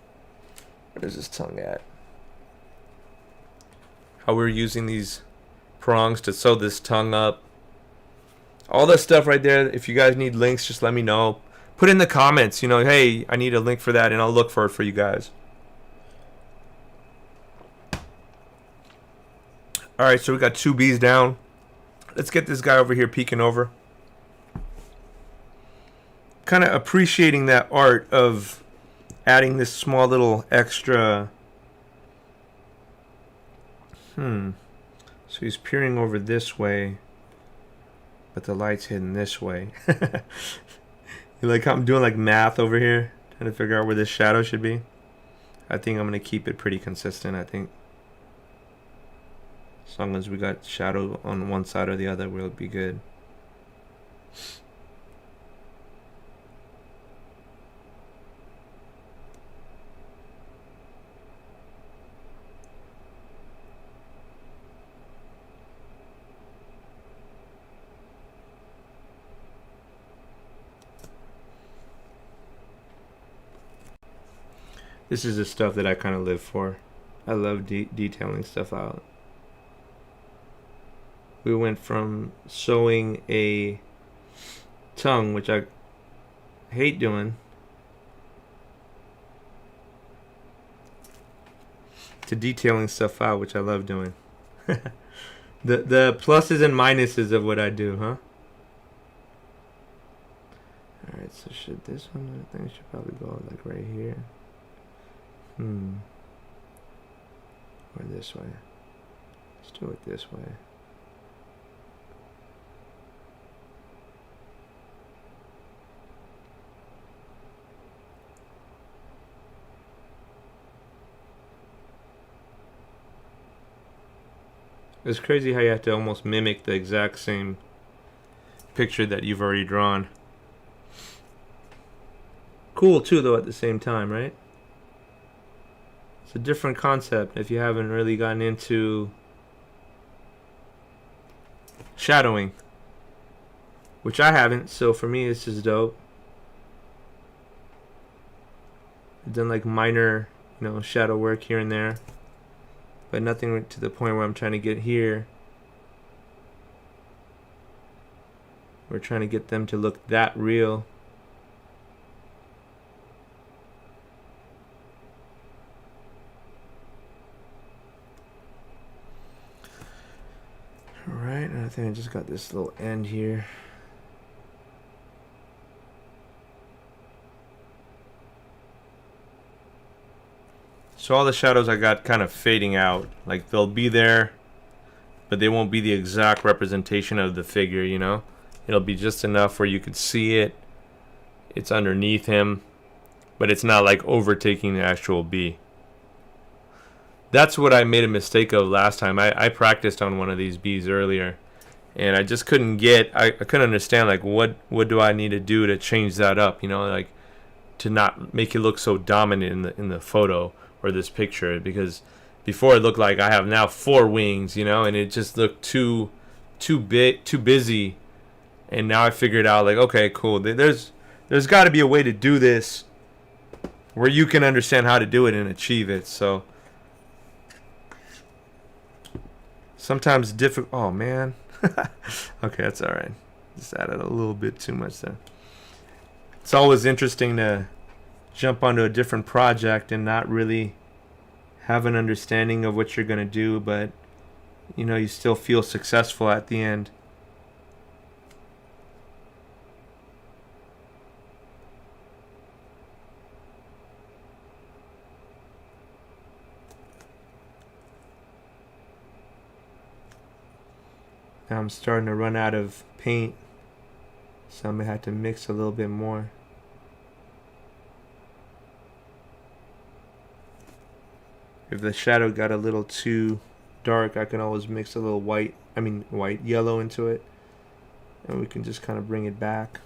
A: Where's this tongue at? How we're using these prongs to sew this tongue up. All that stuff right there. If you guys need links, just let me know. Put in the comments, hey, I need a link for that, and I'll look for it for you guys. Alright, so we got 2 bees down. Let's get this guy over here peeking over. Kind of appreciating that art of adding this small little extra. So he's peering over this way, but the light's hidden this way. You like how I'm doing like math over here, trying to figure out where this shadow should be? I think I'm going to keep it pretty consistent, I think. As long as we got shadow on one side or the other, we'll be good. This is the stuff that I kind of live for. I love detailing stuff out. We went from sewing a tongue, which I hate doing, to detailing stuff out, which I love doing. The pluses and minuses of what I do, huh? Alright, so should this one, I think it should probably go like right here. Or this way. Let's do it this way. It's crazy how you have to almost mimic the exact same picture that you've already drawn. Cool too though at the same time, right? It's a different concept if you haven't really gotten into shadowing, which I haven't, so for me this is dope. I've done like minor, shadow work here and there, but nothing to the point where I'm trying to get here. We're trying to get them to look that real. Alright, and I think I just got this little end here. So all the shadows I got kind of fading out. Like they'll be there, but they won't be the exact representation of the figure, It'll be just enough where you could see it. It's underneath him, but it's not like overtaking the actual bee. That's what I made a mistake of last time. I practiced on one of these bees earlier, and I just couldn't I couldn't understand like what do I need to do to change that up, like to not make it look so dominant in the photo or this picture, because before it looked like I have now 4 wings, and it just looked too big, too busy. And now I figured out like, okay, cool. There's got to be a way to do this where you can understand how to do it and achieve it. So sometimes difficult. Oh man. Okay, that's all right. Just added a little bit too much there. It's always interesting to jump onto a different project and not really have an understanding of what you're going to do, but you still feel successful at the end. Now I'm starting to run out of paint, so I'm going to have to mix a little bit more. If the shadow got a little too dark, I can always mix a little yellow into it, and we can just kind of bring it back.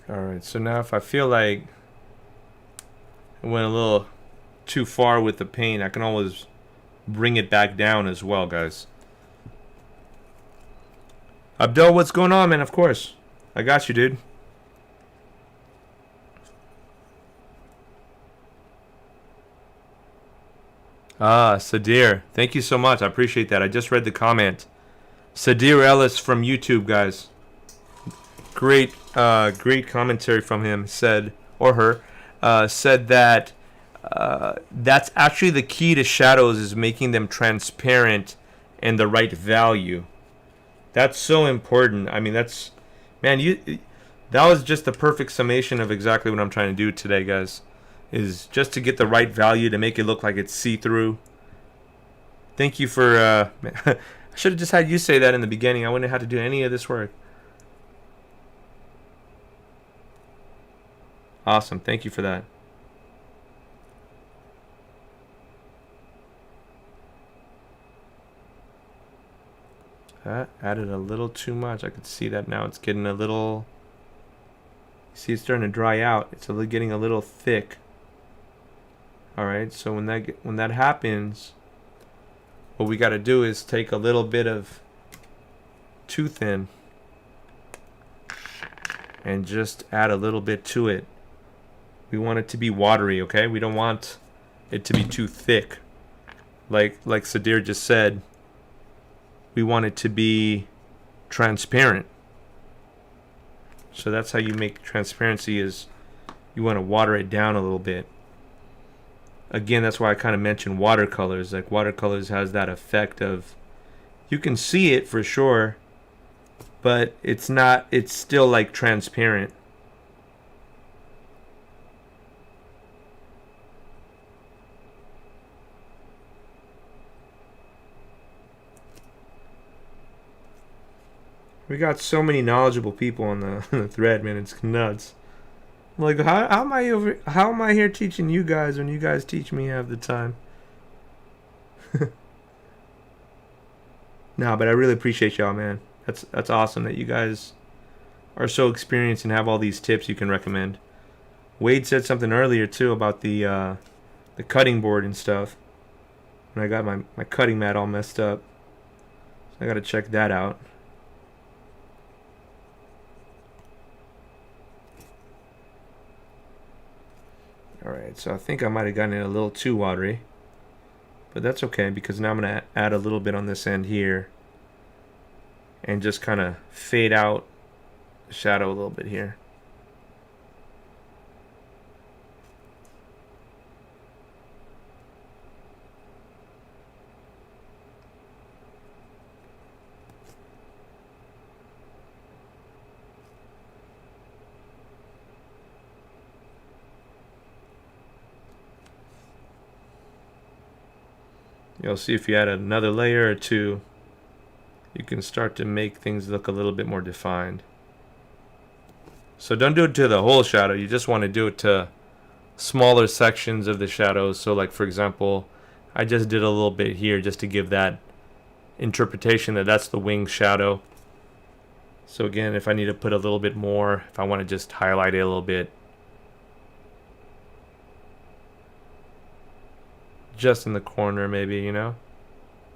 A: Alright, so now if I feel like I went a little too far with the paint, I can always bring it back down as well, guys. Abdul, what's going on, man? Of course. I got you, dude. Sadir. Thank you so much. I appreciate that. I just read the comment. Sadir Ellis from YouTube, guys. Great commentary from him. Said, or her, said that that's actually the key to shadows, is making them transparent and the right value. That's so important. I mean, that was just the perfect summation of exactly what I'm trying to do today, guys. Is just to get the right value to make it look like it's see-through. Thank you for I should have just had you say that in the beginning. I wouldn't have had to do any of this work. Awesome. Thank you for that. That added a little too much. I could see that now. It's getting a little... See, it's starting to dry out. It's getting a little thick. All right, so when that happens, what we got to do is take a little bit of Too Thin and just add a little bit to it. We want it to be watery, okay? We don't want it to be too thick. Like Sadir just said, we want it to be transparent. So that's how you make transparency, is you want to water it down a little bit. Again, that's why I kind of mentioned watercolors. Like watercolors has that effect of, you can see it for sure, but it's still like transparent. We got so many knowledgeable people on the thread, man. It's nuts. I'm like, how am I here teaching you guys when you guys teach me half the time? No, but I really appreciate y'all, man. That's awesome that you guys are so experienced and have all these tips you can recommend. Wade said something earlier too about the cutting board and stuff. And I got my cutting mat all messed up. So I gotta check that out. Alright, so I think I might have gotten it a little too watery. But that's okay, because now I'm going to add a little bit on this end here. And just kind of fade out the shadow a little bit here. You'll see if you add another layer or two, you can start to make things look a little bit more defined. So don't do it to the whole shadow. You just want to do it to smaller sections of the shadows. So like, for example, I just did a little bit here just to give that interpretation that that's the wing shadow. So again, if I need to put a little bit more, if I want to just highlight it a little bit, just in the corner maybe, you know,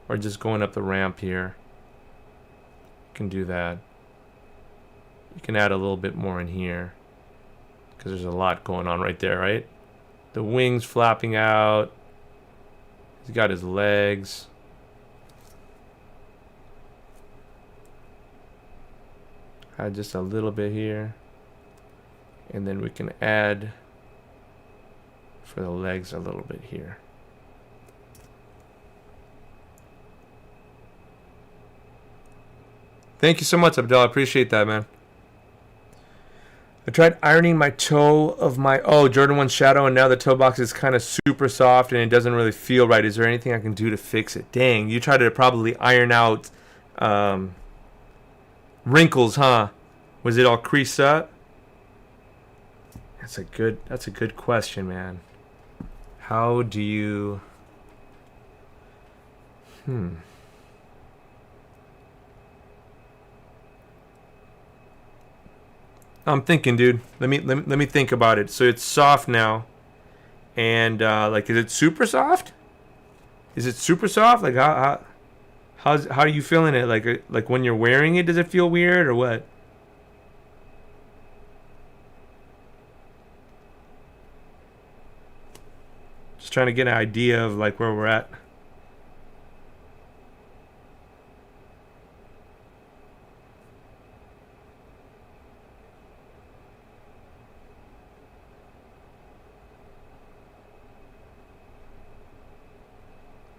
A: or just going up the ramp here, you can do that. You can add a little bit more in here because there's a lot going on right there, right? The wings flapping out, he's got his legs. Add just a little bit here, and then we can add for the legs a little bit here. Thank you so much, Abdel. I appreciate that, man. I tried ironing my toe of my Jordan 1 shadow, and now the toe box is kind of super soft and it doesn't really feel right. Is there anything I can do to fix it? Dang, you tried to probably iron out wrinkles, huh? Was it all creased up? That's a good question, man. How do you I'm thinking, dude. Let me think about it. So it's soft now, and like, is it super soft? Is it super soft? Like, how are you feeling it? Like when you're wearing it, does it feel weird or what? Just trying to get an idea of like where we're at.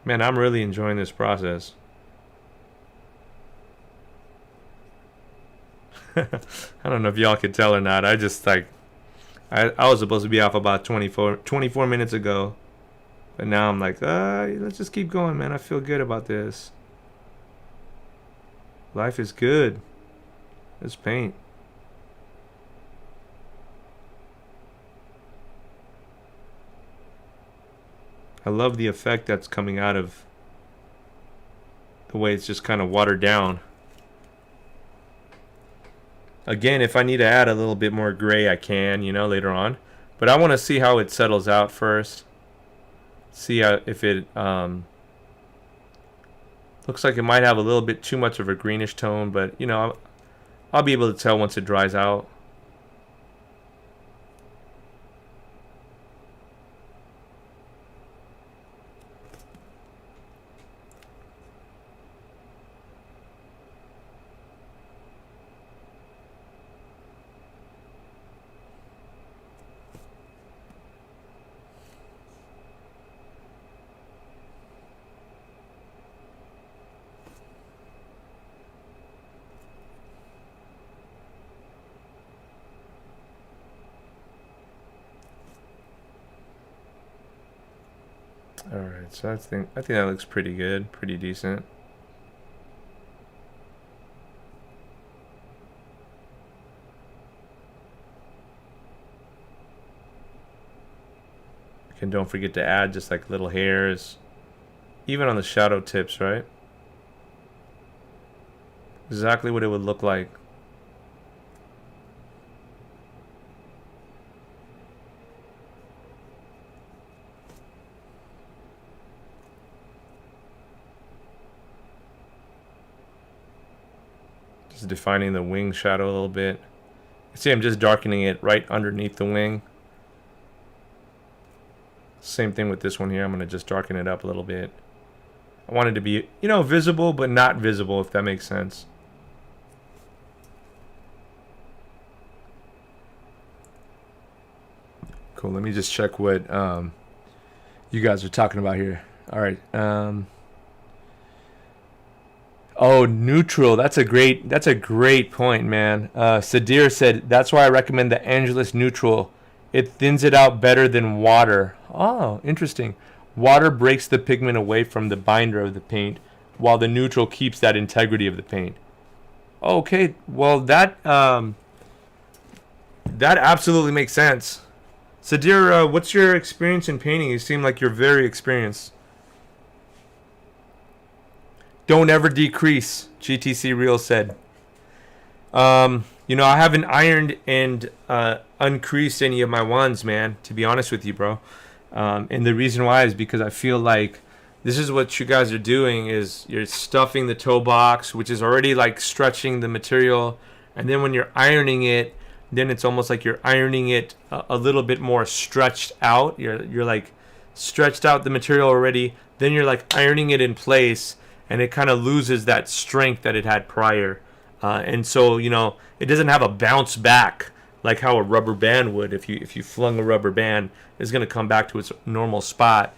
A: Man, I'm really enjoying this process. I don't know if y'all could tell or not. I just like, I was supposed to be off about 24 minutes ago. But now I'm like, let's just keep going, man. I feel good about this. Life is good. Let's paint. I love the effect that's coming out of the way it's just kind of watered down. Again, if I need to add a little bit more gray, I can, you know, later on. But I want to see how it settles out first. See how, if it looks like it might have a little bit too much of a greenish tone, but you know, I'll be able to tell once it dries out. Alright, so I think that looks pretty good, pretty decent. And don't forget to add just like little hairs, even on the shadow tips, right? Exactly what it would look like. Just defining the wing shadow a little bit. See, I'm just darkening it right underneath the wing. Same thing with this one here. I'm going to just darken it up a little bit. I want it to be, you know, visible, but not visible, if that makes sense. Cool. Let me just check what you guys are talking about here. All right. Oh, neutral. That's a great point, man. Sadir said that's why I recommend the Angelus neutral. It thins it out better than water. Oh, interesting. Water breaks the pigment away from the binder of the paint, while the neutral keeps that integrity of the paint. Okay, well that absolutely makes sense. Sadir, what's your experience in painting? You seem like you're very experienced. Don't ever decrease, GTC Real said. You know, I haven't ironed and uncreased any of my ones, man, to be honest with you, bro. And the reason why is because I feel like this is what you guys are doing is you're stuffing the toe box, which is already like stretching the material. And then when you're ironing it, then it's almost like you're ironing it a little bit more stretched out. You're like stretched out the material already. Then you're like ironing it in place, and it kind of loses that strength that it had prior. And so, you know, it doesn't have a bounce back like how a rubber band would. If you flung a rubber band, it's going to come back to its normal spot.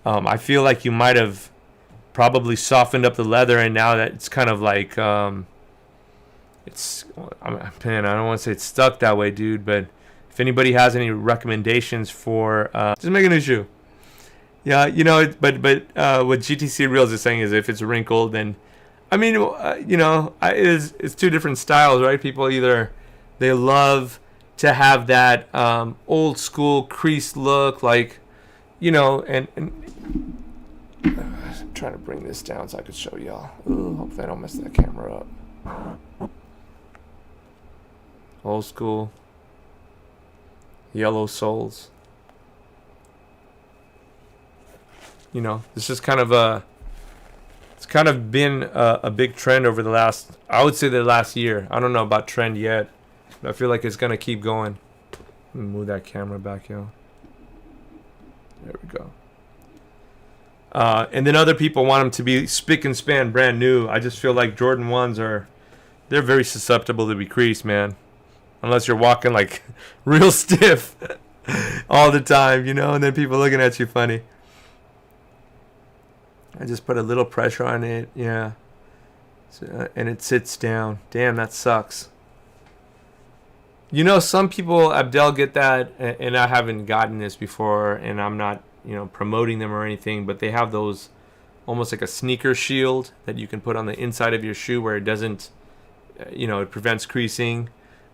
A: I feel like you might have probably softened up the leather, and now that it's kind of like, man, I don't want to say it's stuck that way, dude, but if anybody has any recommendations for, just make a new shoe. Yeah, you know, but what GTC Reels is saying is if it's wrinkled, then, I mean, you know, it's two different styles, right? People either they love to have that old school creased look, like, you know, and I'm trying to bring this down so I could show y'all. Ooh, hopefully I don't mess that camera up. Old school yellow soles. You know, this is kind of it's kind of been a big trend over the last, I would say the last year. I don't know about trend yet, but I feel like it's gonna keep going. Let me move that camera back, yo. There we go. And then other people want them to be spick and span, brand new. I just feel like Jordan 1s they're very susceptible to be creased, man. Unless you're walking like real stiff all the time, you know, and then people looking at you funny. I just put a little pressure on it, yeah. So, and it sits down. Damn, that sucks. You know, some people, Abdel, get that, and I haven't gotten this before, and I'm not, you know, promoting them or anything, but they have those almost like a sneaker shield that you can put on the inside of your shoe where it doesn't, you know, it prevents creasing.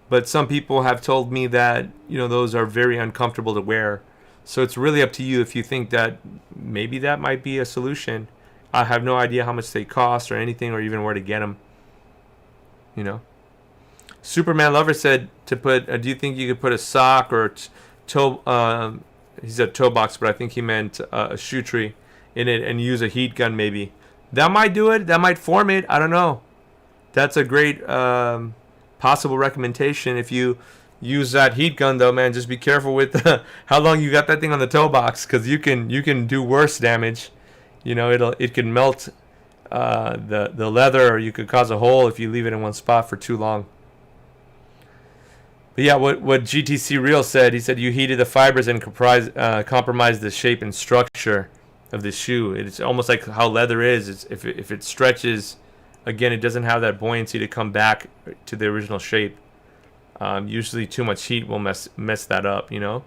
A: But some people have told me that, you know, those are very uncomfortable to wear. So it's really up to you if you think that maybe that might be a solution. I have no idea how much they cost or anything or even where to get them. You know. Superman Lover said to put. Do you think you could put a sock or toe? He said toe box, but I think he meant a shoe tree in it and use a heat gun maybe. That might do it. That might form it. I don't know. That's a great possible recommendation. If you use that heat gun though, man, just be careful with how long you got that thing on the toe box, because you can do worse damage. You know, it can melt the leather, or you could cause a hole if you leave it in one spot for too long. But yeah, what GTC Real said, he said you heated the fibers and compromised the shape and structure of the shoe. It's almost like how leather is. If it stretches, again, it doesn't have that buoyancy to come back to the original shape. Usually too much heat will mess that up, you know?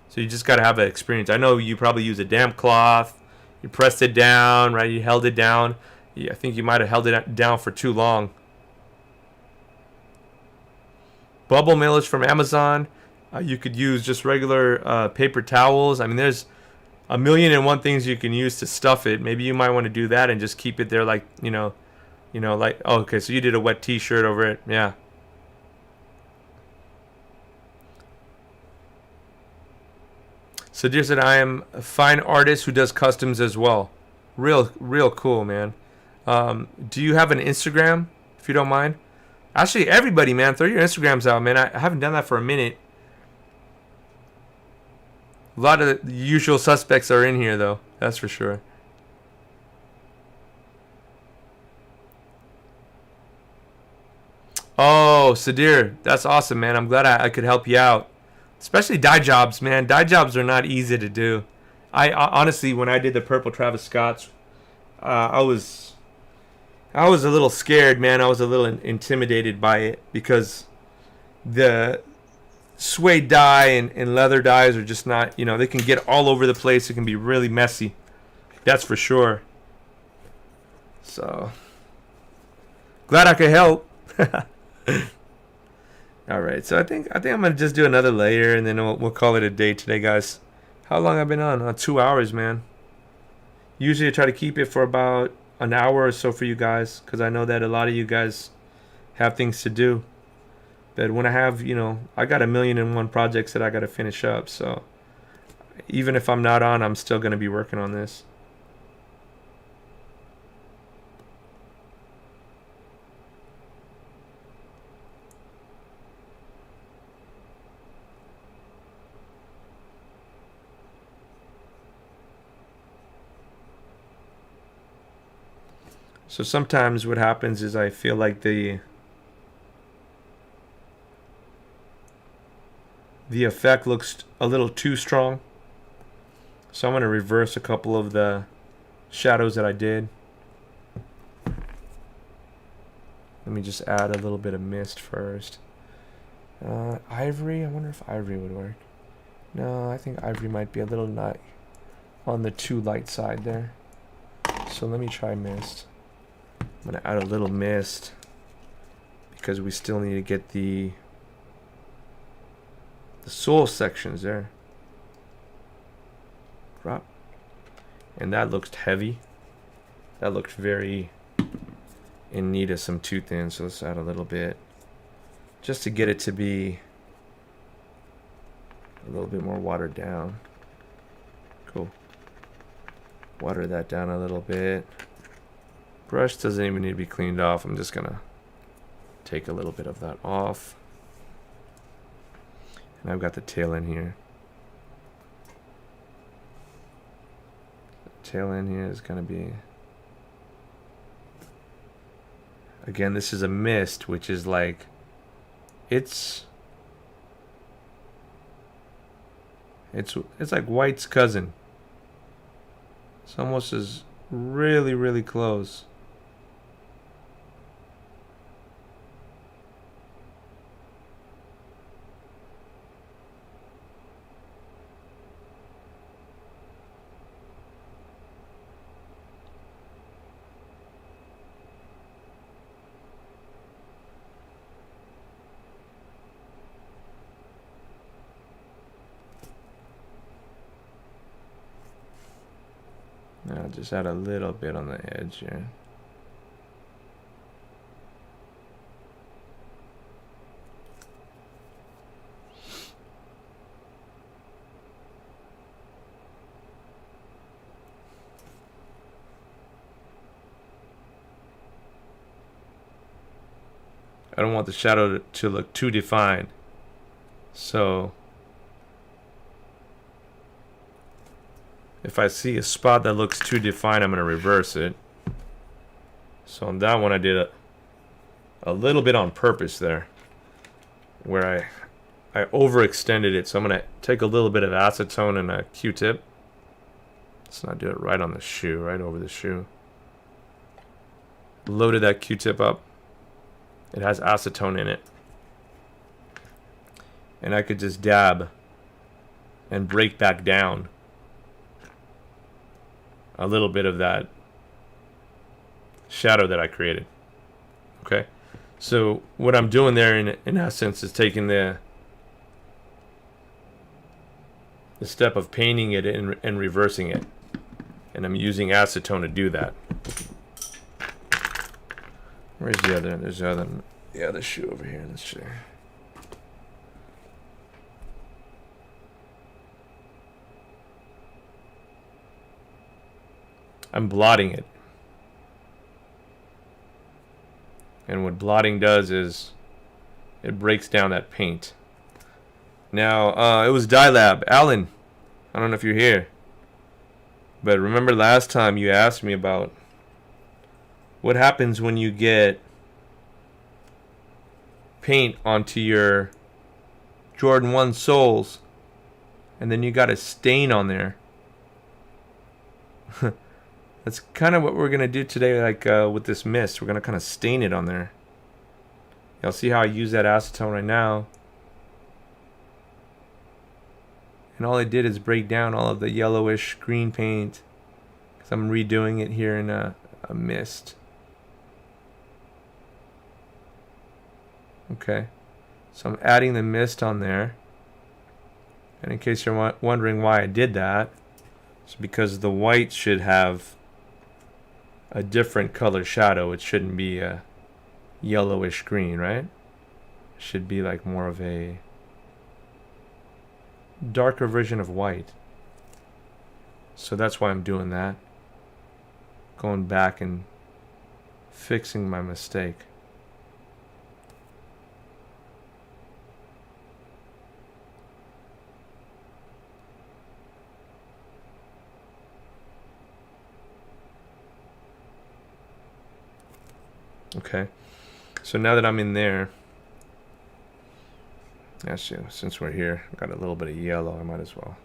A: So you just got to have that experience. I know you probably use a damp cloth. You pressed it down, right? You held it down. I think you might have held it down for too long. Bubble millage from Amazon. You could use just regular paper towels. I mean, there's a million and one things you can use to stuff it. Maybe you might want to do that and just keep it there, like, like, oh, okay, so you did a wet t-shirt over it. Yeah. So dear said, I am a fine artist who does customs as well. Real cool, man. Do you have an Instagram, if you don't mind? Actually, everybody, man, throw your Instagrams out, man. I haven't done that for a minute. A lot of the usual suspects are in here, though. That's for sure. Oh, Sadir, that's awesome, man. I'm glad I could help you out. Especially dye jobs, man. Dye jobs are not easy to do. I honestly, when I did the purple Travis Scotts, I was a little scared, man. I was a little intimidated by it because the suede dye and leather dyes are just not, they can get all over the place. It can be really messy. That's for sure. So, glad I could help. All right, so I think I'm gonna just do another layer and then we'll call it a day today, guys. How long I've been on? 2 hours, man. Usually I try to keep it for about an hour or so for you guys, because I know that a lot of you guys have things to do. But when I have, I got 1,000,001 projects that I got to finish up. So even if I'm not on, I'm still going to be working on this. So sometimes what happens is I feel like the effect looks a little too strong. So I'm going to reverse a couple of the shadows that I did. Let me just add a little bit of mist first. Ivory, I wonder if ivory would work. No, I think ivory might be a little light on the too light side there. So let me try mist. I'm going to add a little mist because we still need to get the soul sections there. Drop. And that looked heavy. That looked very in need of some too thin, so let's add a little bit just to get it to be a little bit more watered down. Cool. Water that down a little bit. Brush doesn't even need to be cleaned off. I'm just gonna take a little bit of that off. And I've got the tail end here. The tail end here is gonna be, again, this is a mist, which is like, it's like white's cousin. It's almost as really close. Now just add a little bit on the edge here. I don't want the shadow to look too defined. So if I see a spot that looks too defined, I'm going to reverse it. So on that one, I did a little bit on purpose there, where I overextended it. So I'm going to take a little bit of acetone and a Q-tip. Let's not do it right on the shoe, right over the shoe. Loaded that Q-tip up. It has acetone in it. And I could just dab and break back down a little bit of that shadow that I created. Okay, so what I'm doing there in essence is taking the step of painting it and reversing it, and I'm using acetone to do that. Where's the other? There's the other shoe over here. Let's see. I'm blotting it. And what blotting does is it breaks down that paint. Now, it was Dye Lab. Alan, I don't know if you're here. But remember last time you asked me about what happens when you get paint onto your Jordan 1 soles and then you got a stain on there. That's kind of what we're going to do today, like with this mist. We're going to kind of stain it on there. Y'all see how I use that acetone right now? And all I did is break down all of the yellowish green paint, because I'm redoing it here in a mist. Okay, so I'm adding the mist on there. And in case you're wondering why I did that, it's because the white should have a different color shadow. It shouldn't be a yellowish green, right? It should be like more of a darker version of white. So that's why I'm doing that. Going back and fixing my mistake. Okay, so now that I'm in there, actually, since we're here, I've got a little bit of yellow, I might as well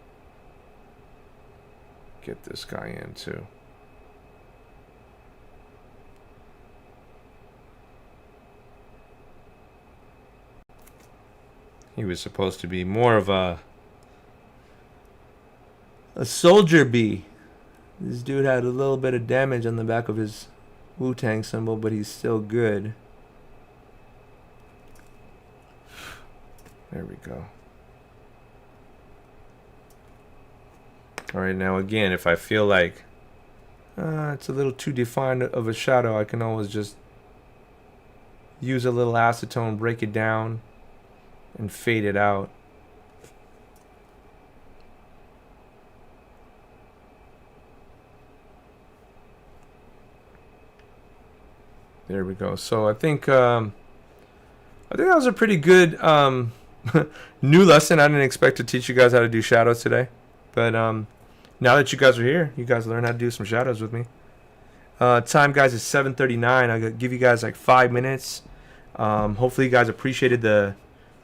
A: get this guy in too. He was supposed to be more of a soldier bee. This dude had a little bit of damage on the back of his Wu-Tang symbol, but he's still good. There we go. Alright, now again, if I feel like it's a little too defined of a shadow, I can always just use a little acetone, break it down, and fade it out. There we go. So I think that was a pretty good new lesson. I didn't expect to teach you guys how to do shadows today, but now that you guys are here, you guys learn how to do some shadows with me. Time, guys, is 7:39. I'll give you guys like 5 minutes. Hopefully, you guys appreciated the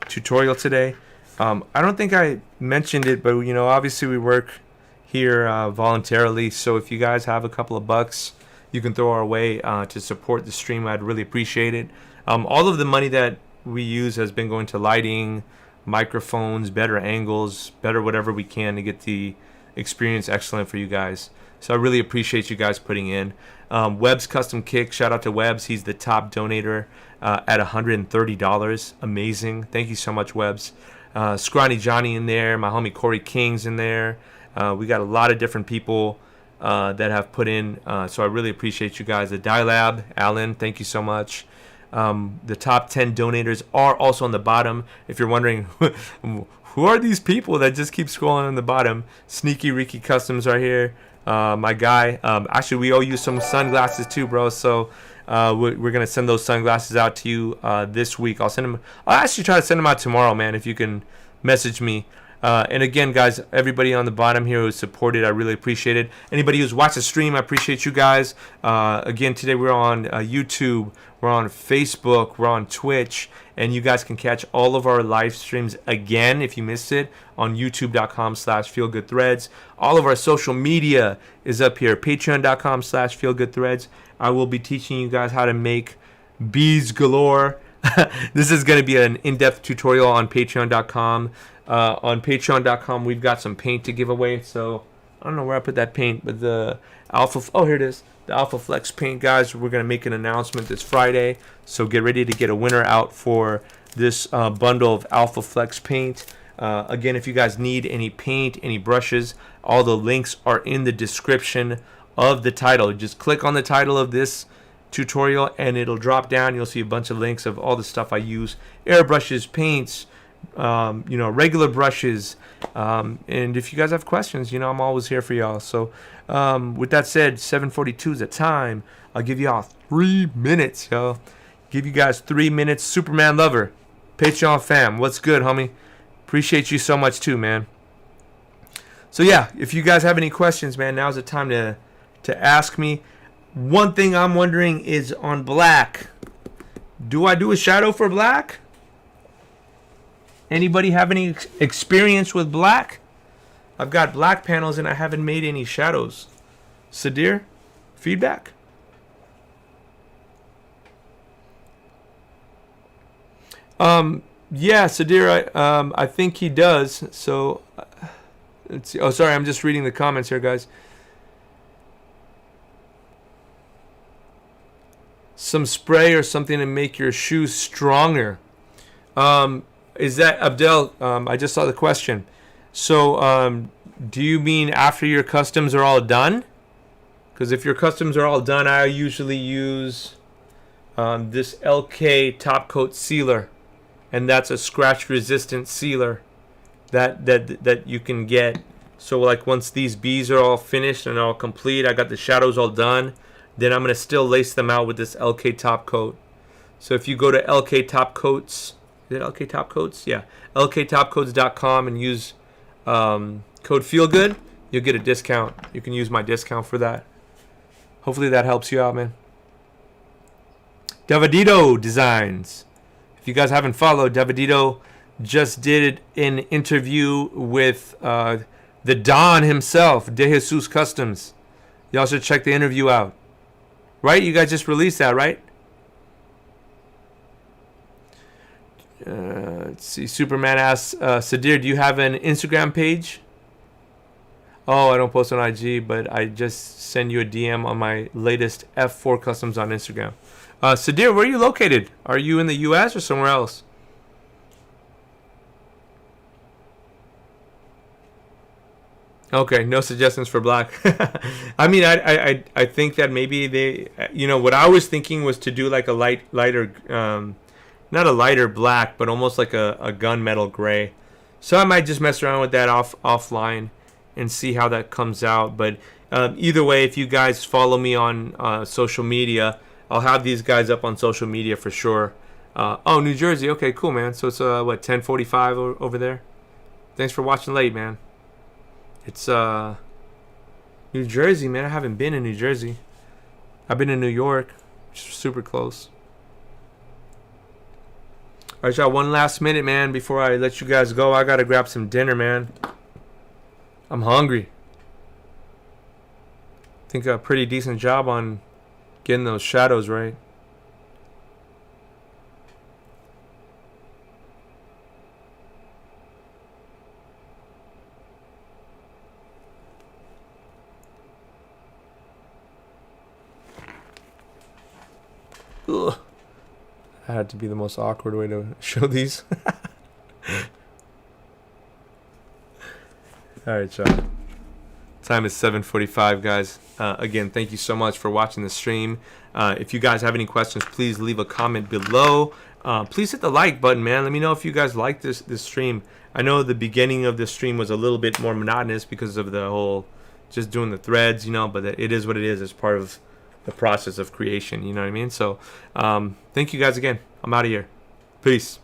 A: tutorial today. I don't think I mentioned it, but you know, obviously we work here voluntarily. So if you guys have a couple of bucks you can throw our way to support the stream, I'd really appreciate it. All of the money that we use has been going to lighting, microphones, better angles, better whatever we can to get the experience excellent for you guys. So I really appreciate you guys putting in. Webb's Custom Kick, shout out to Webbs. He's the top donator at $130. Amazing. Thank you so much, Webbs. Scrawny Johnny in there. My homie Corey King's in there. We got a lot of different people that have put in, so I really appreciate you guys. The Dye Lab, Alan, thank you so much. The top 10 donators are also on the bottom. If you're wondering who are these people that just keep scrolling on the bottom, Sneaky Ricky Customs right here, my guy. Actually, we owe you some sunglasses too, bro, so We're gonna send those sunglasses out to you this week. I'll send them. I'll actually try to send them out tomorrow, man. If you can message me. And again, guys, everybody on the bottom here who supported, I really appreciate it. Anybody who's watched the stream, I appreciate you guys. Again, today we're on YouTube, we're on Facebook, we're on Twitch, and you guys can catch all of our live streams again if you missed it on youtube.com/feelgoodthreads. All of our social media is up here, patreon.com/feelgoodthreads. I will be teaching you guys how to make bees galore. This is going to be an in-depth tutorial on patreon.com. On patreon.com, we've got some paint to give away. So I don't know where I put that paint, but the here it is. The Alpha Flex paint, guys. We're going to make an announcement this Friday. So get ready to get a winner out for this bundle of Alpha Flex paint. Again, if you guys need any paint, any brushes, all the links are in the description of the title. Just click on the title of this tutorial and it'll drop down. You'll see a bunch of links of all the stuff I use. Airbrushes, paints, regular brushes, and if you guys have questions, I'm always here for y'all. So with that said, 7:42 is the time. I'll give y'all 3 minutes, yo. Give you guys 3 minutes. Superman lover, Patreon fam, what's good, homie? Appreciate you so much too, man. So yeah, if you guys have any questions, man, now's the time to ask me. One thing I'm wondering is on black, do I do a shadow for black? Anybody have any experience with black? I've got black panels and I haven't made any shadows. Sadir, feedback? Yeah, Sadir, I think he does. So, let's see. Oh, sorry, I'm just reading the comments here, guys. Some spray or something to make your shoes stronger. Is that Abdel? I just saw the question. So, do you mean after your customs are all done? Because if your customs are all done, I usually use this LK top coat sealer, and that's a scratch-resistant sealer that you can get. So, like once these bees are all finished and all complete, I got the shadows all done. Then I'm gonna still lace them out with this LK top coat. So if you go to LK Top Coats. Is it LK Top Coats? Yeah. LKTopcoats.com and use code FEELGOOD. You'll get a discount. You can use my discount for that. Hopefully that helps you out, man. Davidito Designs. If you guys haven't followed, Davidito just did an interview with the Don himself, De Jesus Customs. Y'all should check the interview out. Right? You guys just released that, right? Let's see. Superman asks, Sadir, do you have an Instagram page? Oh, I don't post on IG, but I just send you a DM on my latest F4 Customs on Instagram. Sadir, where are you located? Are you in the U.S. or somewhere else? Okay, no suggestions for black. I mean, I think that maybe they, what I was thinking was to do like a lighter, not a lighter black, but almost like a gunmetal gray. So I might just mess around with that offline and see how that comes out. But either way, if you guys follow me on social media, I'll have these guys up on social media for sure. Oh, New Jersey. Okay, cool, man. So it's 10:45 over there. Thanks for watching late, man. It's New Jersey, man. I haven't been in New Jersey. I've been in New York, which is super close. All right, y'all. One last minute, man, before I let you guys go. I gotta grab some dinner, man. I'm hungry. I think a pretty decent job on getting those shadows right. Ugh. That had to be the most awkward way to show these. Alright, y'all. Time is 7:45, guys. Again, thank you so much for watching the stream. If you guys have any questions, please leave a comment below. Please hit the like button, man. Let me know if you guys like this stream. I know the beginning of this stream was a little bit more monotonous because of the whole just doing the threads, but it is what it is. It's part of the process of creation. You know what I mean? So thank you guys again. I'm out of here. Peace.